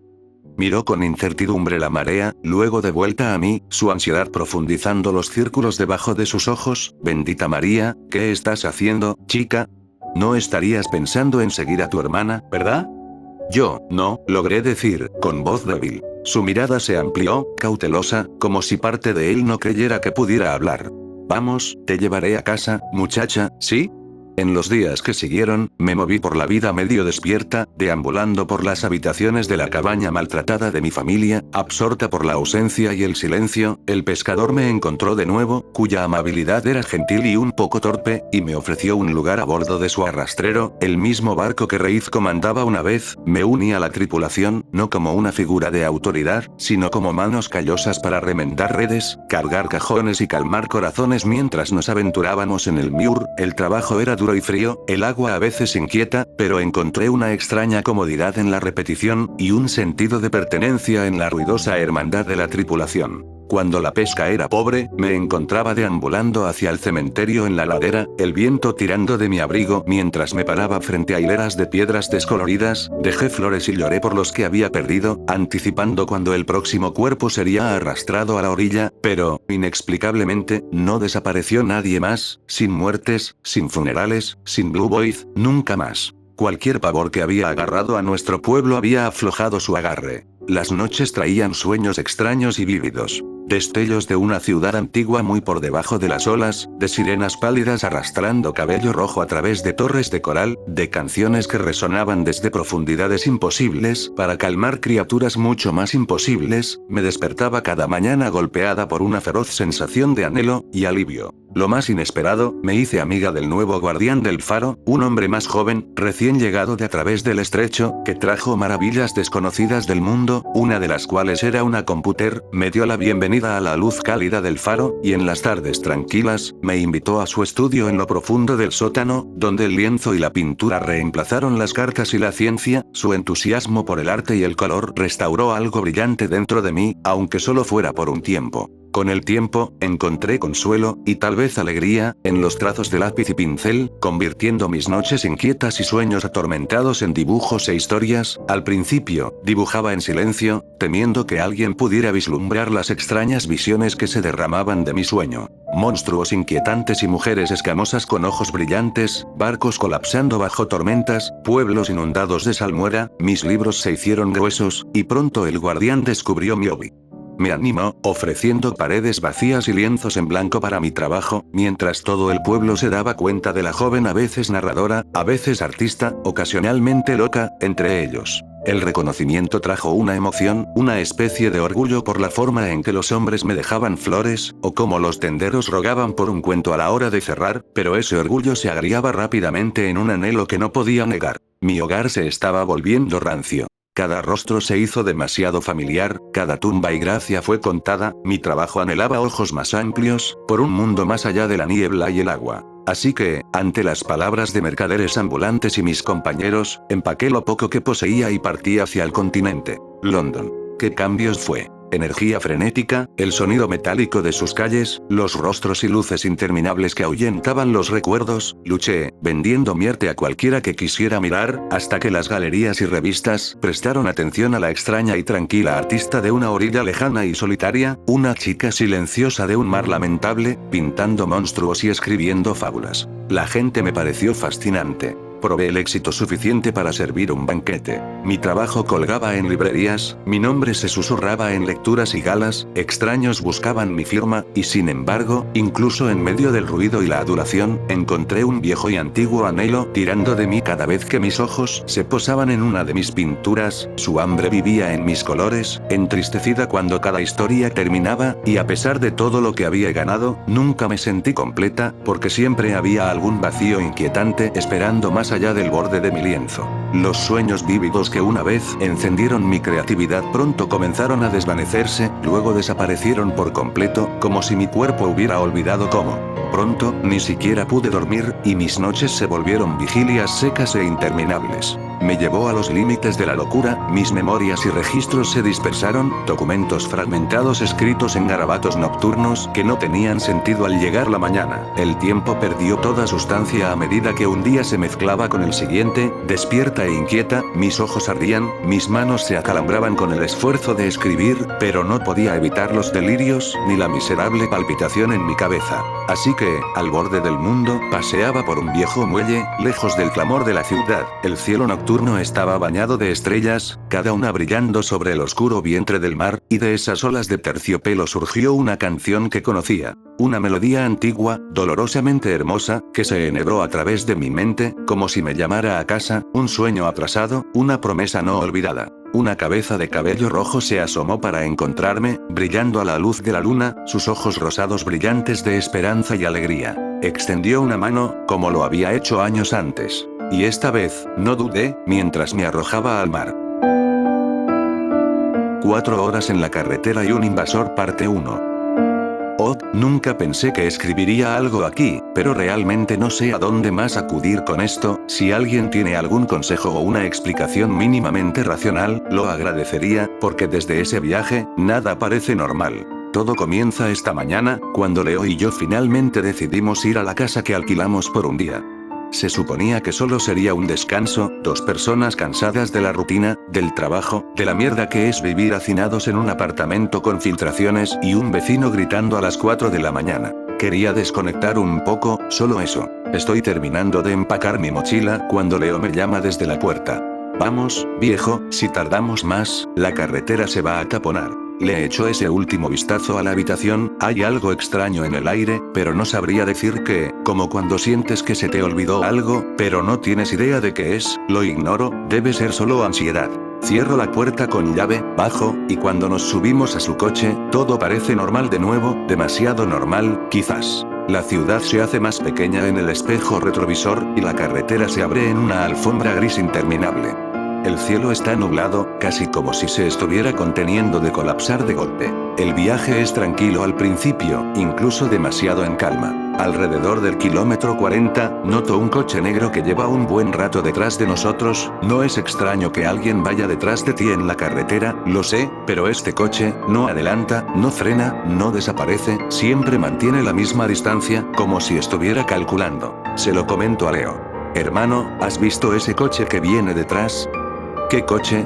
Miró con incertidumbre la marea, luego de vuelta a mí, su ansiedad profundizando los círculos debajo de sus ojos. Bendita María, ¿qué estás haciendo, chica? No estarías pensando en seguir a tu hermana, ¿verdad? Yo, no, logré decir, con voz débil. Su mirada se amplió, cautelosa, como si parte de él no creyera que pudiera hablar. Vamos, te llevaré a casa, muchacha, ¿sí? En los días que siguieron, me moví por la vida medio despierta, deambulando por las habitaciones de la cabaña maltratada de mi familia, absorta por la ausencia y el silencio. El pescador me encontró de nuevo, cuya amabilidad era gentil y un poco torpe, y me ofreció un lugar a bordo de su arrastrero, el mismo barco que Reif comandaba una vez. Me uní a la tripulación, no como una figura de autoridad, sino como manos callosas para remendar redes, cargar cajones y calmar corazones mientras nos aventurábamos en el Miur. El trabajo era duro y frío, el agua a veces inquieta, pero encontré una extraña comodidad en la repetición, y un sentido de pertenencia en la ruidosa hermandad de la tripulación. Cuando la pesca era pobre, me encontraba deambulando hacia el cementerio en la ladera, el viento tirando de mi abrigo mientras me paraba frente a hileras de piedras descoloridas. Dejé flores y lloré por los que había perdido, anticipando cuando el próximo cuerpo sería arrastrado a la orilla, pero, inexplicablemente, no desapareció nadie más, sin muertes, sin funerales, sin Blue Void, nunca más. Cualquier pavor que había agarrado a nuestro pueblo había aflojado su agarre. Las noches traían sueños extraños y vívidos. Destellos de una ciudad antigua muy por debajo de las olas, de sirenas pálidas arrastrando cabello rojo a través de torres de coral, de canciones que resonaban desde profundidades imposibles, para calmar criaturas mucho más imposibles. Me despertaba cada mañana golpeada por una feroz sensación de anhelo y alivio. Lo más inesperado, me hice amiga del nuevo guardián del faro, un hombre más joven, recién llegado de a través del estrecho, que trajo maravillas desconocidas del mundo, una de las cuales era una compúter. Me dio la bienvenida a la luz cálida del faro, y en las tardes tranquilas, me invitó a su estudio en lo profundo del sótano, donde el lienzo y la pintura reemplazaron las cartas y la ciencia. Su entusiasmo por el arte y el color restauró algo brillante dentro de mí, aunque solo fuera por un tiempo. Con el tiempo, encontré consuelo, y tal vez alegría, en los trazos de lápiz y pincel, convirtiendo mis noches inquietas y sueños atormentados en dibujos e historias. Al principio, dibujaba en silencio, temiendo que alguien pudiera vislumbrar las extrañas visiones que se derramaban de mi sueño. Monstruos inquietantes y mujeres escamosas con ojos brillantes, barcos colapsando bajo tormentas, pueblos inundados de salmuera. Mis libros se hicieron gruesos, y pronto el guardián descubrió mi hobby. Me animó, ofreciendo paredes vacías y lienzos en blanco para mi trabajo, mientras todo el pueblo se daba cuenta de la joven a veces narradora, a veces artista, ocasionalmente loca, entre ellos. El reconocimiento trajo una emoción, una especie de orgullo por la forma en que los hombres me dejaban flores, o como los tenderos rogaban por un cuento a la hora de cerrar, pero ese orgullo se agriaba rápidamente en un anhelo que no podía negar. Mi hogar se estaba volviendo rancio. Cada rostro se hizo demasiado familiar, cada tumba y gracia fue contada. Mi trabajo anhelaba ojos más amplios, por un mundo más allá de la niebla y el agua. Así que, ante las palabras de mercaderes ambulantes y mis compañeros, empaqué lo poco que poseía y partí hacia el continente. London. ¿Qué cambios fue? energía frenética, el sonido metálico de sus calles, los rostros y luces interminables que ahuyentaban los recuerdos. Luché, vendiendo mi arte a cualquiera que quisiera mirar, hasta que las galerías y revistas prestaron atención a la extraña y tranquila artista de una orilla lejana y solitaria, una chica silenciosa de un mar lamentable, pintando monstruos y escribiendo fábulas. La gente me pareció fascinante. Probé el éxito suficiente para servir un banquete. Mi trabajo colgaba en librerías, mi nombre se susurraba en lecturas y galas, extraños buscaban mi firma, y sin embargo, incluso en medio del ruido y la adulación, encontré un viejo y antiguo anhelo tirando de mí cada vez que mis ojos se posaban en una de mis pinturas. Su hambre vivía en mis colores, entristecida cuando cada historia terminaba, y a pesar de todo lo que había ganado, nunca me sentí completa, porque siempre había algún vacío inquietante esperando más allá del borde de mi lienzo. Los sueños vívidos que una vez encendieron mi creatividad pronto comenzaron a desvanecerse, luego desaparecieron por completo, como si mi cuerpo hubiera olvidado cómo. Pronto, ni siquiera pude dormir, y mis noches se volvieron vigilias secas e interminables. Me llevó a los límites de la locura, mis memorias y registros se dispersaron, documentos fragmentados escritos en garabatos nocturnos que no tenían sentido al llegar la mañana. El tiempo perdió toda sustancia a medida que un día se mezclaba con el siguiente, despierta e inquieta, mis ojos ardían, mis manos se acalambraban con el esfuerzo de escribir, pero no podía evitar los delirios, ni la miserable palpitación en mi cabeza. Así que, al borde del mundo, paseaba por un viejo muelle, lejos del clamor de la ciudad. El cielo nocturno estaba bañado de estrellas, cada una brillando sobre el oscuro vientre del mar, y de esas olas de terciopelo surgió una canción que conocía. Una melodía antigua, dolorosamente hermosa, que se enhebró a través de mi mente, como si me llamara a casa, un sueño atrasado, una promesa no olvidada. Una cabeza de cabello rojo se asomó para encontrarme, brillando a la luz de la luna, sus ojos rosados brillantes de esperanza y alegría. Extendió una mano, como lo había hecho años antes. Y esta vez, no dudé, mientras me arrojaba al mar. 4 horas en la carretera y un invasor parte 1. Oh, nunca pensé que escribiría algo aquí, pero realmente no sé a dónde más acudir con esto. Si alguien tiene algún consejo o una explicación mínimamente racional, lo agradecería, porque desde ese viaje, nada parece normal. Todo comienza esta mañana, cuando Leo y yo finalmente decidimos ir a la casa que alquilamos por un día. Se suponía que solo sería un descanso, 2 personas cansadas de la rutina, del trabajo, de la mierda que es vivir hacinados en un apartamento con filtraciones y un vecino gritando a las 4 de la mañana. Quería desconectar un poco, solo eso. Estoy terminando de empacar mi mochila cuando Leo me llama desde la puerta. Vamos, viejo, si tardamos más, la carretera se va a taponar. Le echó ese último vistazo a la habitación, hay algo extraño en el aire, pero no sabría decir qué, como cuando sientes que se te olvidó algo, pero no tienes idea de qué es, lo ignoro, debe ser solo ansiedad. Cierro la puerta con llave, bajo, y cuando nos subimos a su coche, todo parece normal de nuevo, demasiado normal, quizás. La ciudad se hace más pequeña en el espejo retrovisor, y la carretera se abre en una alfombra gris interminable. El cielo está nublado, casi como si se estuviera conteniendo de colapsar de golpe. El viaje es tranquilo al principio, incluso demasiado en calma. Alrededor del kilómetro 40, noto un coche negro que lleva un buen rato detrás de nosotros. No es extraño que alguien vaya detrás de ti en la carretera, lo sé, pero este coche no adelanta, no frena, no desaparece, siempre mantiene la misma distancia, como si estuviera calculando. Se lo comento a Leo. Hermano, ¿has visto ese coche que viene detrás? ¿Qué coche?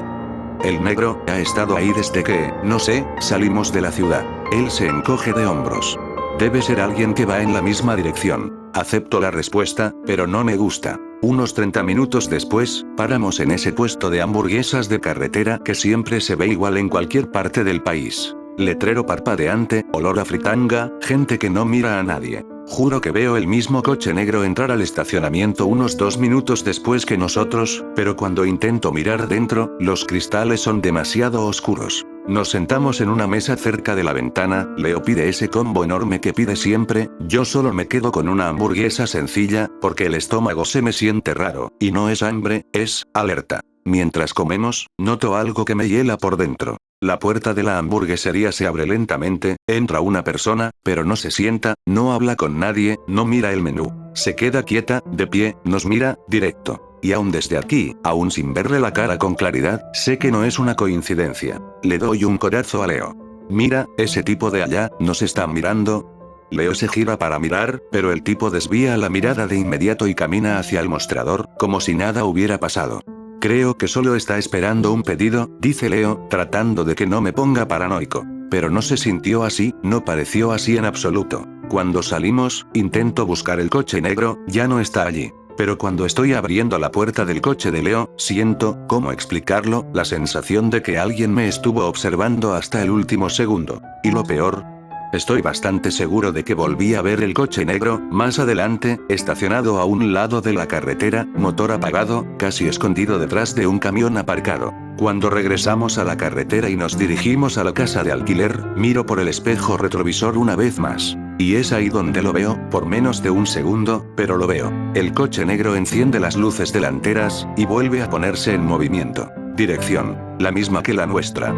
El negro ha estado ahí desde que, no sé, salimos de la ciudad. Él se encoge de hombros. Debe ser alguien que va en la misma dirección. Acepto la respuesta, pero no me gusta. Unos 30 minutos después, paramos en ese puesto de hamburguesas de carretera que siempre se ve igual en cualquier parte del país. Letrero parpadeante, olor a fritanga, gente que no mira a nadie. Juro que veo el mismo coche negro entrar al estacionamiento unos 2 minutos después que nosotros, pero cuando intento mirar dentro, los cristales son demasiado oscuros. Nos sentamos en una mesa cerca de la ventana, Leo pide ese combo enorme que pide siempre, yo solo me quedo con una hamburguesa sencilla, porque el estómago se me siente raro, y no es hambre, es alerta. Mientras comemos, noto algo que me hiela por dentro. La puerta de la hamburguesería se abre lentamente, entra una persona, pero no se sienta, no habla con nadie, no mira el menú. Se queda quieta, de pie, nos mira, directo. Y aún desde aquí, aún sin verle la cara con claridad, sé que no es una coincidencia. Le doy un codazo a Leo. Mira, ese tipo de allá, ¿nos está mirando? Leo se gira para mirar, pero el tipo desvía la mirada de inmediato y camina hacia el mostrador, como si nada hubiera pasado. Creo que solo está esperando un pedido, dice Leo, tratando de que no me ponga paranoico. Pero no se sintió así, no pareció así en absoluto. Cuando salimos, intento buscar el coche negro, ya no está allí. Pero cuando estoy abriendo la puerta del coche de Leo, siento, ¿cómo explicarlo?, la sensación de que alguien me estuvo observando hasta el último segundo. Y lo peor, estoy bastante seguro de que volví a ver el coche negro, más adelante, estacionado a un lado de la carretera, motor apagado, casi escondido detrás de un camión aparcado. Cuando regresamos a la carretera y nos dirigimos a la casa de alquiler, miro por el espejo retrovisor una vez más. Y es ahí donde lo veo, por menos de un segundo, pero lo veo. El coche negro enciende las luces delanteras, y vuelve a ponerse en movimiento. Dirección, la misma que la nuestra.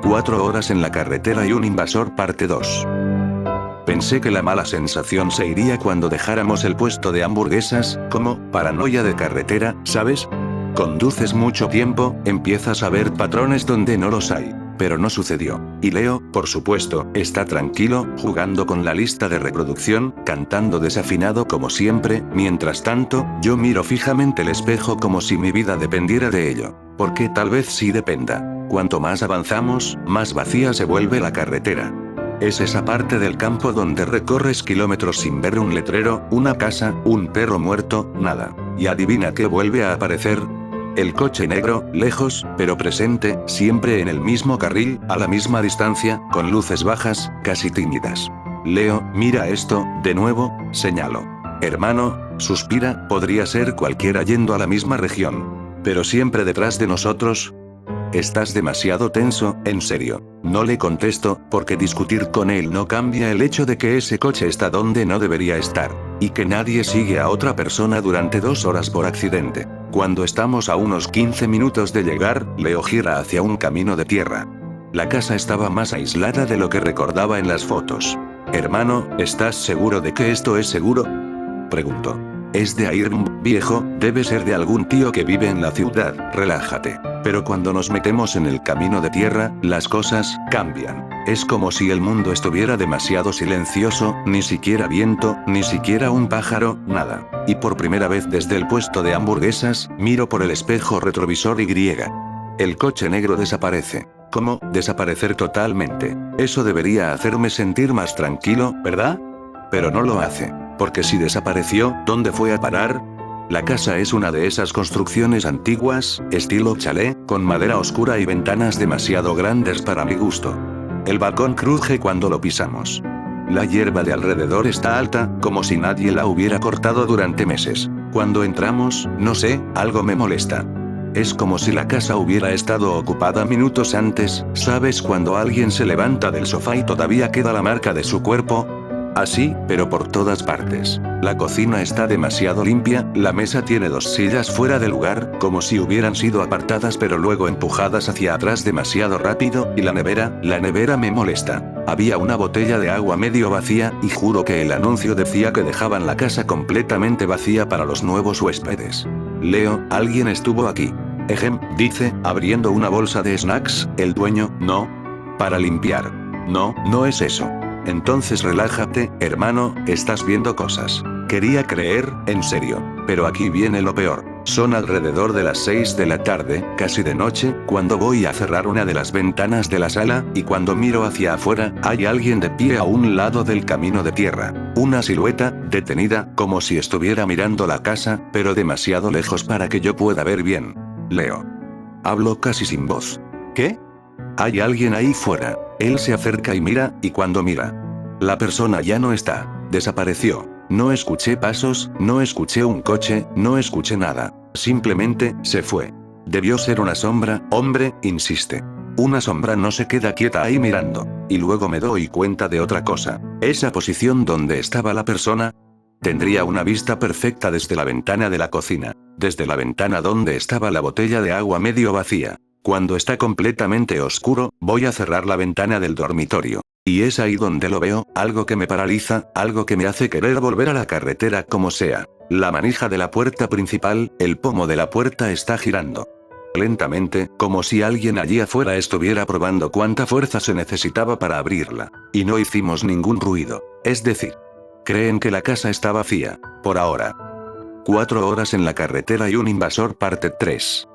4 horas en la carretera y un invasor parte 2. Pensé que la mala sensación se iría cuando dejáramos el puesto de hamburguesas, como paranoia de carretera, ¿sabes? Conduces mucho tiempo, empiezas a ver patrones donde no los hay. Pero no sucedió. Y Leo, por supuesto, está tranquilo, jugando con la lista de reproducción, cantando desafinado como siempre. Mientras tanto, yo miro fijamente el espejo como si mi vida dependiera de ello. Porque tal vez sí dependa. Cuanto más avanzamos, más vacía se vuelve la carretera. Es esa parte del campo donde recorres kilómetros sin ver un letrero, una casa, un perro muerto, nada. Y adivina qué vuelve a aparecer. El coche negro, lejos, pero presente, siempre en el mismo carril, a la misma distancia, con luces bajas, casi tímidas. Leo, mira esto, de nuevo, señalo. Hermano, suspira, podría ser cualquiera yendo a la misma región. Pero siempre detrás de nosotros. Estás demasiado tenso, en serio. No le contesto, porque discutir con él no cambia el hecho de que ese coche está donde no debería estar. Y que nadie sigue a otra persona durante 2 horas por accidente. Cuando estamos a unos 15 minutos de llegar, Leo gira hacia un camino de tierra. La casa estaba más aislada de lo que recordaba en las fotos. Hermano, ¿estás seguro de que esto es seguro? Pregunto. Es de Iron, viejo, debe ser de algún tío que vive en la ciudad, relájate. Pero cuando nos metemos en el camino de tierra, las cosas cambian. Es como si el mundo estuviera demasiado silencioso, ni siquiera viento, ni siquiera un pájaro, nada. Y por primera vez desde el puesto de hamburguesas, miro por el espejo retrovisor y. El coche negro desaparece. ¿Cómo, desaparecer totalmente? Eso debería hacerme sentir más tranquilo, ¿verdad? Pero no lo hace. Porque si desapareció, ¿dónde fue a parar? La casa es una de esas construcciones antiguas, estilo chalet, con madera oscura y ventanas demasiado grandes para mi gusto. El balcón cruje cuando lo pisamos. La hierba de alrededor está alta, como si nadie la hubiera cortado durante meses. Cuando entramos, no sé, algo me molesta. Es como si la casa hubiera estado ocupada minutos antes, ¿sabes cuando alguien se levanta del sofá y todavía queda la marca de su cuerpo? Así, pero por todas partes. La cocina está demasiado limpia, la mesa tiene 2 sillas fuera de lugar, como si hubieran sido apartadas pero luego empujadas hacia atrás demasiado rápido, y la nevera me molesta. Había una botella de agua medio vacía, y juro que el anuncio decía que dejaban la casa completamente vacía para los nuevos huéspedes. Leo, alguien estuvo aquí. Dice, abriendo una bolsa de snacks, el dueño, no. Para limpiar. No, no es eso. Entonces relájate, hermano, estás viendo cosas. Quería creer, en serio. Pero aquí viene lo peor. Son alrededor de las 6 de la tarde, casi de noche, cuando voy a cerrar una de las ventanas de la sala, y cuando miro hacia afuera, hay alguien de pie a un lado del camino de tierra. Una silueta, detenida, como si estuviera mirando la casa, pero demasiado lejos para que yo pueda ver bien. Leo. Hablo casi sin voz. ¿Qué? Hay alguien ahí fuera. Él se acerca y mira, y cuando mira, la persona ya no está. Desapareció. No escuché pasos, no escuché un coche, no escuché nada. Simplemente, se fue. Debió ser una sombra, hombre, insiste. Una sombra no se queda quieta ahí mirando. Y luego me doy cuenta de otra cosa. Esa posición donde estaba la persona. Tendría una vista perfecta desde la ventana de la cocina. Desde la ventana donde estaba la botella de agua medio vacía. Cuando está completamente oscuro, voy a cerrar la ventana del dormitorio. Y es ahí donde lo veo, algo que me paraliza, algo que me hace querer volver a la carretera como sea. La manija de la puerta principal, el pomo de la puerta está girando. Lentamente, como si alguien allí afuera estuviera probando cuánta fuerza se necesitaba para abrirla. Y no hicimos ningún ruido. Es decir, creen que la casa está vacía. Por ahora. 4 horas en la carretera y un invasor parte 3.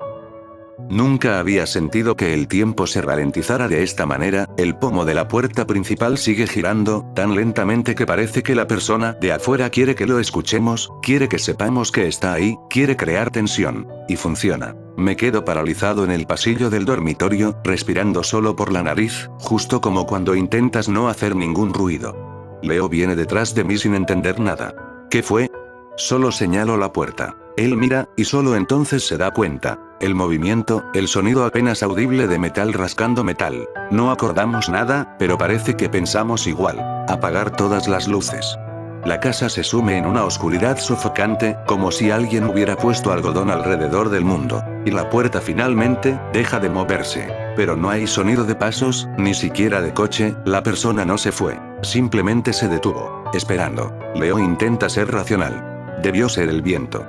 Nunca había sentido que el tiempo se ralentizara de esta manera. El pomo de la puerta principal sigue girando, tan lentamente que parece que la persona de afuera quiere que lo escuchemos, quiere que sepamos que está ahí, quiere crear tensión. Y funciona. Me quedo paralizado en el pasillo del dormitorio, respirando solo por la nariz, justo como cuando intentas no hacer ningún ruido. Leo viene detrás de mí sin entender nada. ¿Qué fue? Solo señalo la puerta. Él mira, y solo entonces se da cuenta. El movimiento, el sonido apenas audible de metal rascando metal. No acordamos nada, pero parece que pensamos igual. Apagar todas las luces. La casa se sume en una oscuridad sofocante, como si alguien hubiera puesto algodón alrededor del mundo. Y la puerta finalmente, deja de moverse. Pero no hay sonido de pasos, ni siquiera de coche, la persona no se fue. Simplemente se detuvo, esperando. Leo intenta ser racional. Debió ser el viento.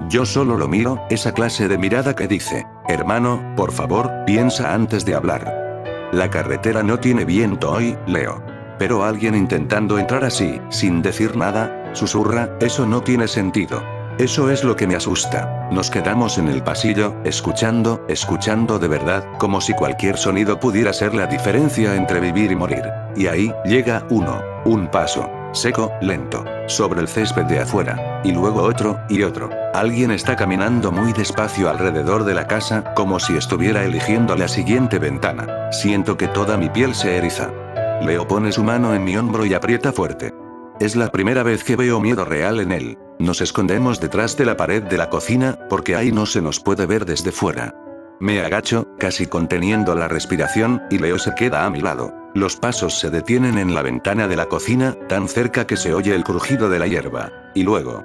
Yo solo lo miro, esa clase de mirada que dice, hermano, por favor, piensa antes de hablar. La carretera no tiene viento hoy, Leo. Pero alguien intentando entrar así, sin decir nada, susurra, eso no tiene sentido. Eso es lo que me asusta. Nos quedamos en el pasillo, escuchando de verdad, como si cualquier sonido pudiera ser la diferencia entre vivir y morir. Y ahí, llega uno. Un paso. Seco, lento. Sobre el césped de afuera. Y luego otro, y otro. Alguien está caminando muy despacio alrededor de la casa, como si estuviera eligiendo la siguiente ventana. Siento que toda mi piel se eriza. Leo pone su mano en mi hombro y aprieta fuerte. Es la primera vez que veo miedo real en él. Nos escondemos detrás de la pared de la cocina, porque ahí no se nos puede ver desde fuera. Me agacho, casi conteniendo la respiración, y Leo se queda a mi lado. Los pasos se detienen en la ventana de la cocina, tan cerca que se oye el crujido de la hierba. Y luego...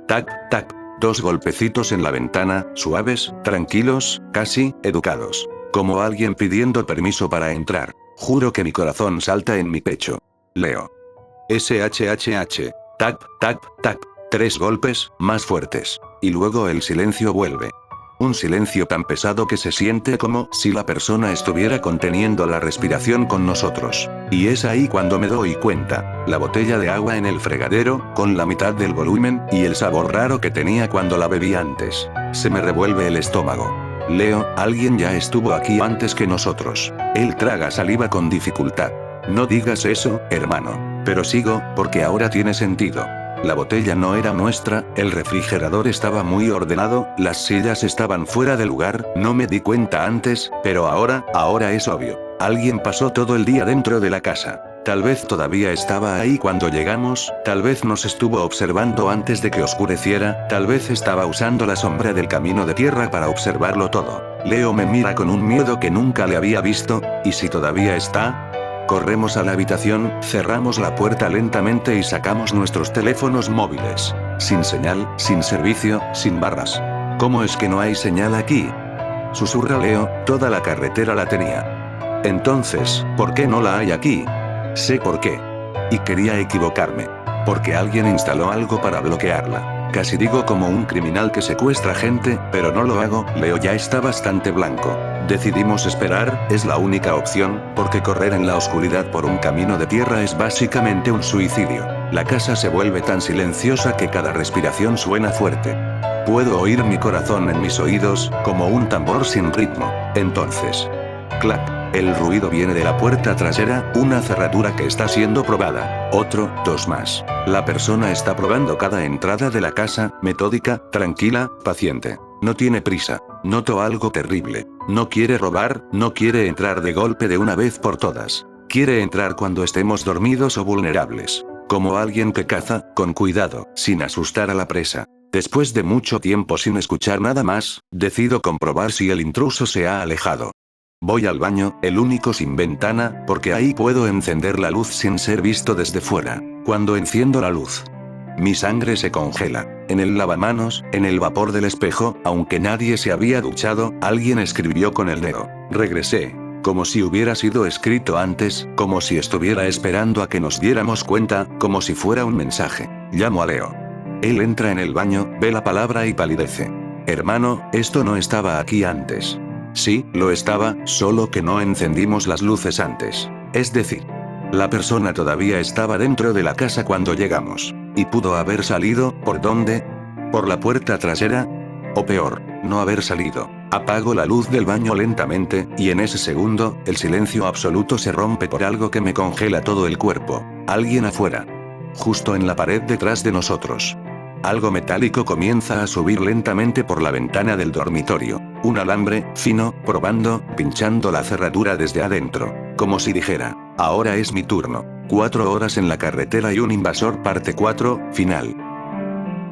tac, tac. 2 golpecitos en la ventana, suaves, tranquilos, casi, educados. Como alguien pidiendo permiso para entrar. Juro que mi corazón salta en mi pecho. Leo. SHHH. Tac, tac, tac. 3 golpes, más fuertes. Y luego el silencio vuelve. Un silencio tan pesado que se siente como si la persona estuviera conteniendo la respiración con nosotros. Y es ahí cuando me doy cuenta. La botella de agua en el fregadero, con la mitad del volumen, y el sabor raro que tenía cuando la bebí antes. Se me revuelve el estómago. Leo, alguien ya estuvo aquí antes que nosotros. Él traga saliva con dificultad. No digas eso, hermano. Pero sigo, porque ahora tiene sentido. La botella no era nuestra, el refrigerador estaba muy ordenado, las sillas estaban fuera de lugar, no me di cuenta antes, pero ahora es obvio. Alguien pasó todo el día dentro de la casa. Tal vez todavía estaba ahí cuando llegamos, tal vez nos estuvo observando antes de que oscureciera, tal vez estaba usando la sombra del camino de tierra para observarlo todo. Leo me mira con un miedo que nunca le había visto, ¿y si todavía está? Corremos a la habitación, cerramos la puerta lentamente y sacamos nuestros teléfonos móviles. Sin señal, sin servicio, sin barras. ¿Cómo es que no hay señal aquí? Susurra Leo, toda la carretera la tenía. Entonces, ¿por qué no la hay aquí? Sé por qué. Y quería equivocarme. Porque alguien instaló algo para bloquearla. Casi digo como un criminal que secuestra gente, pero no lo hago. Leo ya está bastante blanco. Decidimos esperar, es la única opción, porque correr en la oscuridad por un camino de tierra es básicamente un suicidio. La casa se vuelve tan silenciosa que cada respiración suena fuerte. Puedo oír mi corazón en mis oídos, como un tambor sin ritmo. Entonces... clac. El ruido viene de la puerta trasera, una cerradura que está siendo probada. Otro, 2 más. La persona está probando cada entrada de la casa, metódica, tranquila, paciente. No tiene prisa. Noto algo terrible. No quiere robar, no quiere entrar de golpe de una vez por todas. Quiere entrar cuando estemos dormidos o vulnerables. Como alguien que caza, con cuidado, sin asustar a la presa. Después de mucho tiempo sin escuchar nada más, decido comprobar si el intruso se ha alejado. Voy al baño, el único sin ventana, porque ahí puedo encender la luz sin ser visto desde fuera. Cuando enciendo la luz, mi sangre se congela. En el lavamanos, en el vapor del espejo, aunque nadie se había duchado, alguien escribió con el dedo. Regresé. Como si hubiera sido escrito antes, como si estuviera esperando a que nos diéramos cuenta, como si fuera un mensaje. Llamo a Leo. Él entra en el baño, ve la palabra y palidece. Hermano, esto no estaba aquí antes. Sí, lo estaba, solo que no encendimos las luces antes. Es decir, la persona todavía estaba dentro de la casa cuando llegamos. Y pudo haber salido, ¿por dónde? ¿Por la puerta trasera? O peor, no haber salido. Apago la luz del baño lentamente, y en ese segundo, el silencio absoluto se rompe por algo que me congela todo el cuerpo. Alguien afuera. Justo en la pared detrás de nosotros. Algo metálico comienza a subir lentamente por la ventana del dormitorio. Un alambre, fino, probando, pinchando la cerradura desde adentro. Como si dijera, ahora es mi turno. 4 horas en la carretera y un invasor parte 4, final.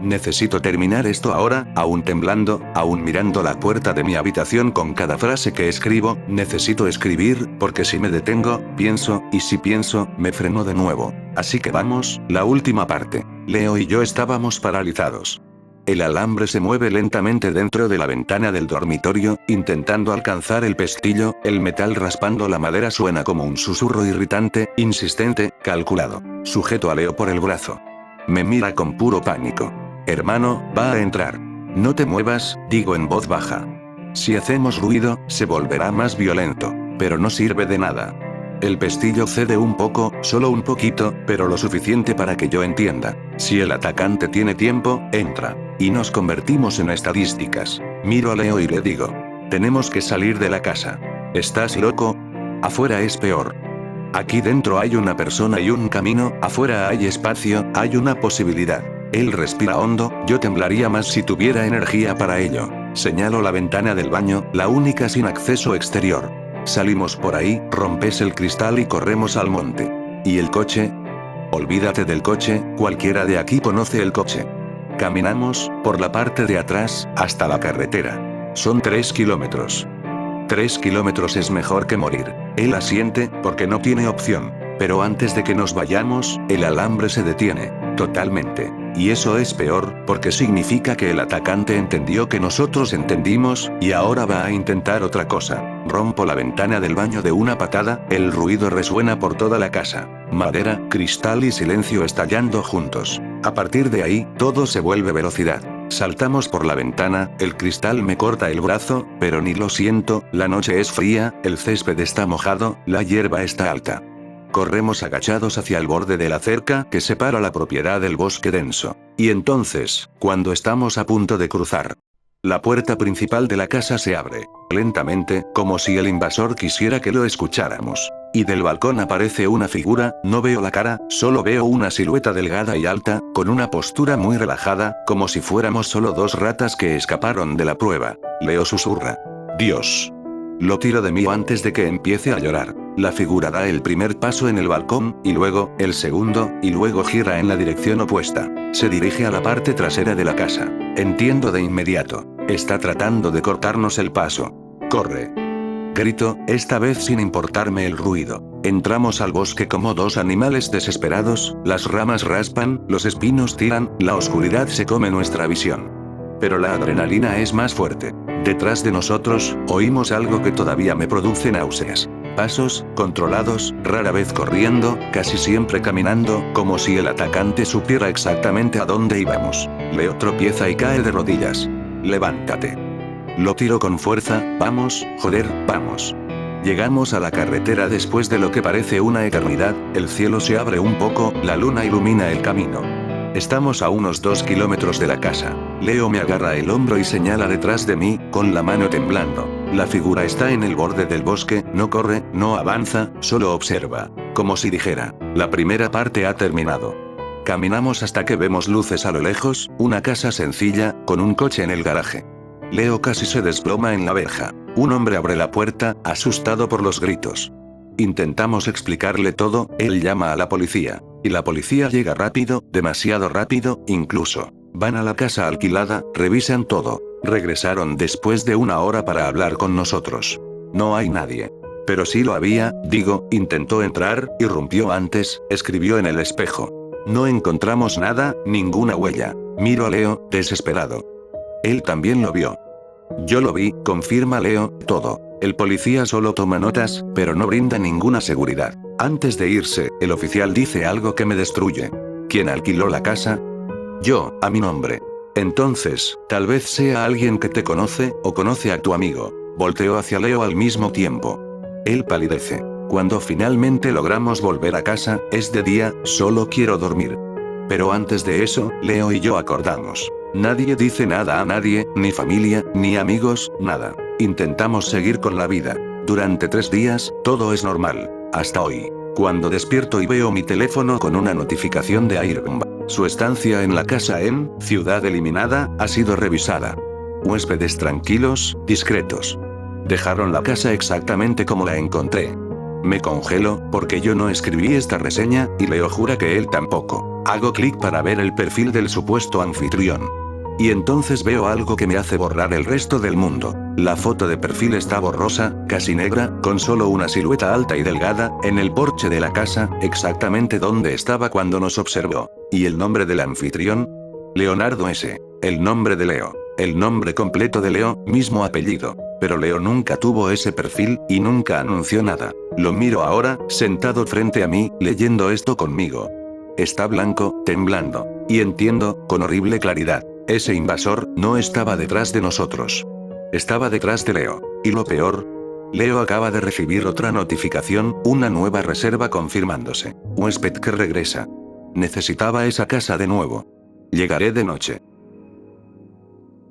Necesito terminar esto ahora, aún temblando, aún mirando la puerta de mi habitación con cada frase que escribo, necesito escribir, porque si me detengo, pienso, y si pienso, me freno de nuevo. Así que vamos, la última parte. Leo y yo estábamos paralizados. El alambre se mueve lentamente dentro de la ventana del dormitorio, intentando alcanzar el pestillo, el metal raspando la madera suena como un susurro irritante, insistente, calculado. Sujeto a Leo por el brazo. Me mira con puro pánico. Hermano, va a entrar. No te muevas, digo en voz baja. Si hacemos ruido, se volverá más violento. Pero no sirve de nada. El pestillo cede un poco, solo un poquito, pero lo suficiente para que yo entienda. Si el atacante tiene tiempo, entra. Y nos convertimos en estadísticas. Miro a Leo y le digo. Tenemos que salir de la casa. ¿Estás loco? Afuera es peor. Aquí dentro hay una persona y un camino, afuera hay espacio, hay una posibilidad. Él respira hondo, yo temblaría más si tuviera energía para ello. Señalo la ventana del baño, la única sin acceso exterior. Salimos por ahí, rompes el cristal y corremos al monte. ¿Y el coche? Olvídate del coche, cualquiera de aquí conoce el coche. Caminamos, por la parte de atrás, hasta la carretera. Son 3 kilómetros. 3 kilómetros es mejor que morir. Él asiente, porque no tiene opción. Pero antes de que nos vayamos, el alambre se detiene. Totalmente. Y eso es peor, porque significa que el atacante entendió que nosotros entendimos, y ahora va a intentar otra cosa. Rompo la ventana del baño de una patada, el ruido resuena por toda la casa. Madera, cristal y silencio estallando juntos. A partir de ahí, todo se vuelve velocidad. Saltamos por la ventana, el cristal me corta el brazo, pero ni lo siento, la noche es fría, el césped está mojado, la hierba está alta. Corremos agachados hacia el borde de la cerca que separa la propiedad del bosque denso. Y entonces, cuando estamos a punto de cruzar, la puerta principal de la casa se abre, lentamente, como si el invasor quisiera que lo escucháramos. Y del balcón aparece una figura, no veo la cara, solo veo una silueta delgada y alta, con una postura muy relajada, como si fuéramos solo 2 ratas que escaparon de la prueba. Leo susurra. Dios. Lo tiro de mí antes de que empiece a llorar. La figura da el primer paso en el balcón, y luego, el segundo, y luego gira en la dirección opuesta. Se dirige a la parte trasera de la casa. Entiendo de inmediato. Está tratando de cortarnos el paso. Corre. Grito, esta vez sin importarme el ruido. Entramos al bosque como 2 animales desesperados, las ramas raspan, los espinos tiran, la oscuridad se come nuestra visión. Pero la adrenalina es más fuerte. Detrás de nosotros, oímos algo que todavía me produce náuseas. Pasos, controlados, rara vez corriendo, casi siempre caminando, como si el atacante supiera exactamente a dónde íbamos. Leo tropieza y cae de rodillas. Levántate. Lo tiro con fuerza, vamos, joder, vamos. Llegamos a la carretera después de lo que parece una eternidad, el cielo se abre un poco, la luna ilumina el camino. Estamos a unos 2 kilómetros de la casa. Leo me agarra el hombro y señala detrás de mí, con la mano temblando. La figura está en el borde del bosque, no corre, no avanza, solo observa. Como si dijera, la primera parte ha terminado. Caminamos hasta que vemos luces a lo lejos, una casa sencilla, con un coche en el garaje. Leo casi se desploma en la verja. Un hombre abre la puerta, asustado por los gritos. Intentamos explicarle todo, él llama a la policía. Y la policía llega rápido, demasiado rápido, incluso. Van a la casa alquilada, revisan todo. Regresaron después de 1 hora para hablar con nosotros. No hay nadie. Pero sí lo había, digo, intentó entrar, irrumpió antes, escribió en el espejo. No encontramos nada, ninguna huella. Miro a Leo, desesperado. Él también lo vio. Yo lo vi, confirma Leo, todo. El policía solo toma notas, pero no brinda ninguna seguridad. Antes de irse, el oficial dice algo que me destruye. ¿Quién alquiló la casa? Yo, a mi nombre. Entonces, tal vez sea alguien que te conoce, o conoce a tu amigo. Volteo hacia Leo al mismo tiempo. Él palidece. Cuando finalmente logramos volver a casa, es de día, solo quiero dormir. Pero antes de eso, Leo y yo acordamos. Nadie dice nada a nadie, ni familia, ni amigos, nada. Intentamos seguir con la vida. Durante 3 días, todo es normal. Hasta hoy. Cuando despierto y veo mi teléfono con una notificación de Airbnb. Su estancia en la casa en Ciudad Eliminada ha sido revisada. Huéspedes tranquilos, discretos. Dejaron la casa exactamente como la encontré. Me congelo, porque yo no escribí esta reseña, y Leo jura que él tampoco. Hago clic para ver el perfil del supuesto anfitrión. Y entonces veo algo que me hace borrar el resto del mundo. La foto de perfil está borrosa, casi negra, con solo una silueta alta y delgada, en el porche de la casa, exactamente donde estaba cuando nos observó. ¿Y el nombre del anfitrión? Leonardo S. El nombre de Leo. El nombre completo de Leo, mismo apellido. Pero Leo nunca tuvo ese perfil, y nunca anunció nada. Lo miro ahora, sentado frente a mí, leyendo esto conmigo. Está blanco, temblando. Y entiendo, con horrible claridad. Ese invasor, no estaba detrás de nosotros. Estaba detrás de Leo. Y lo peor, Leo acaba de recibir otra notificación, una nueva reserva confirmándose. Huésped que regresa. Necesitaba esa casa de nuevo. Llegaré de noche.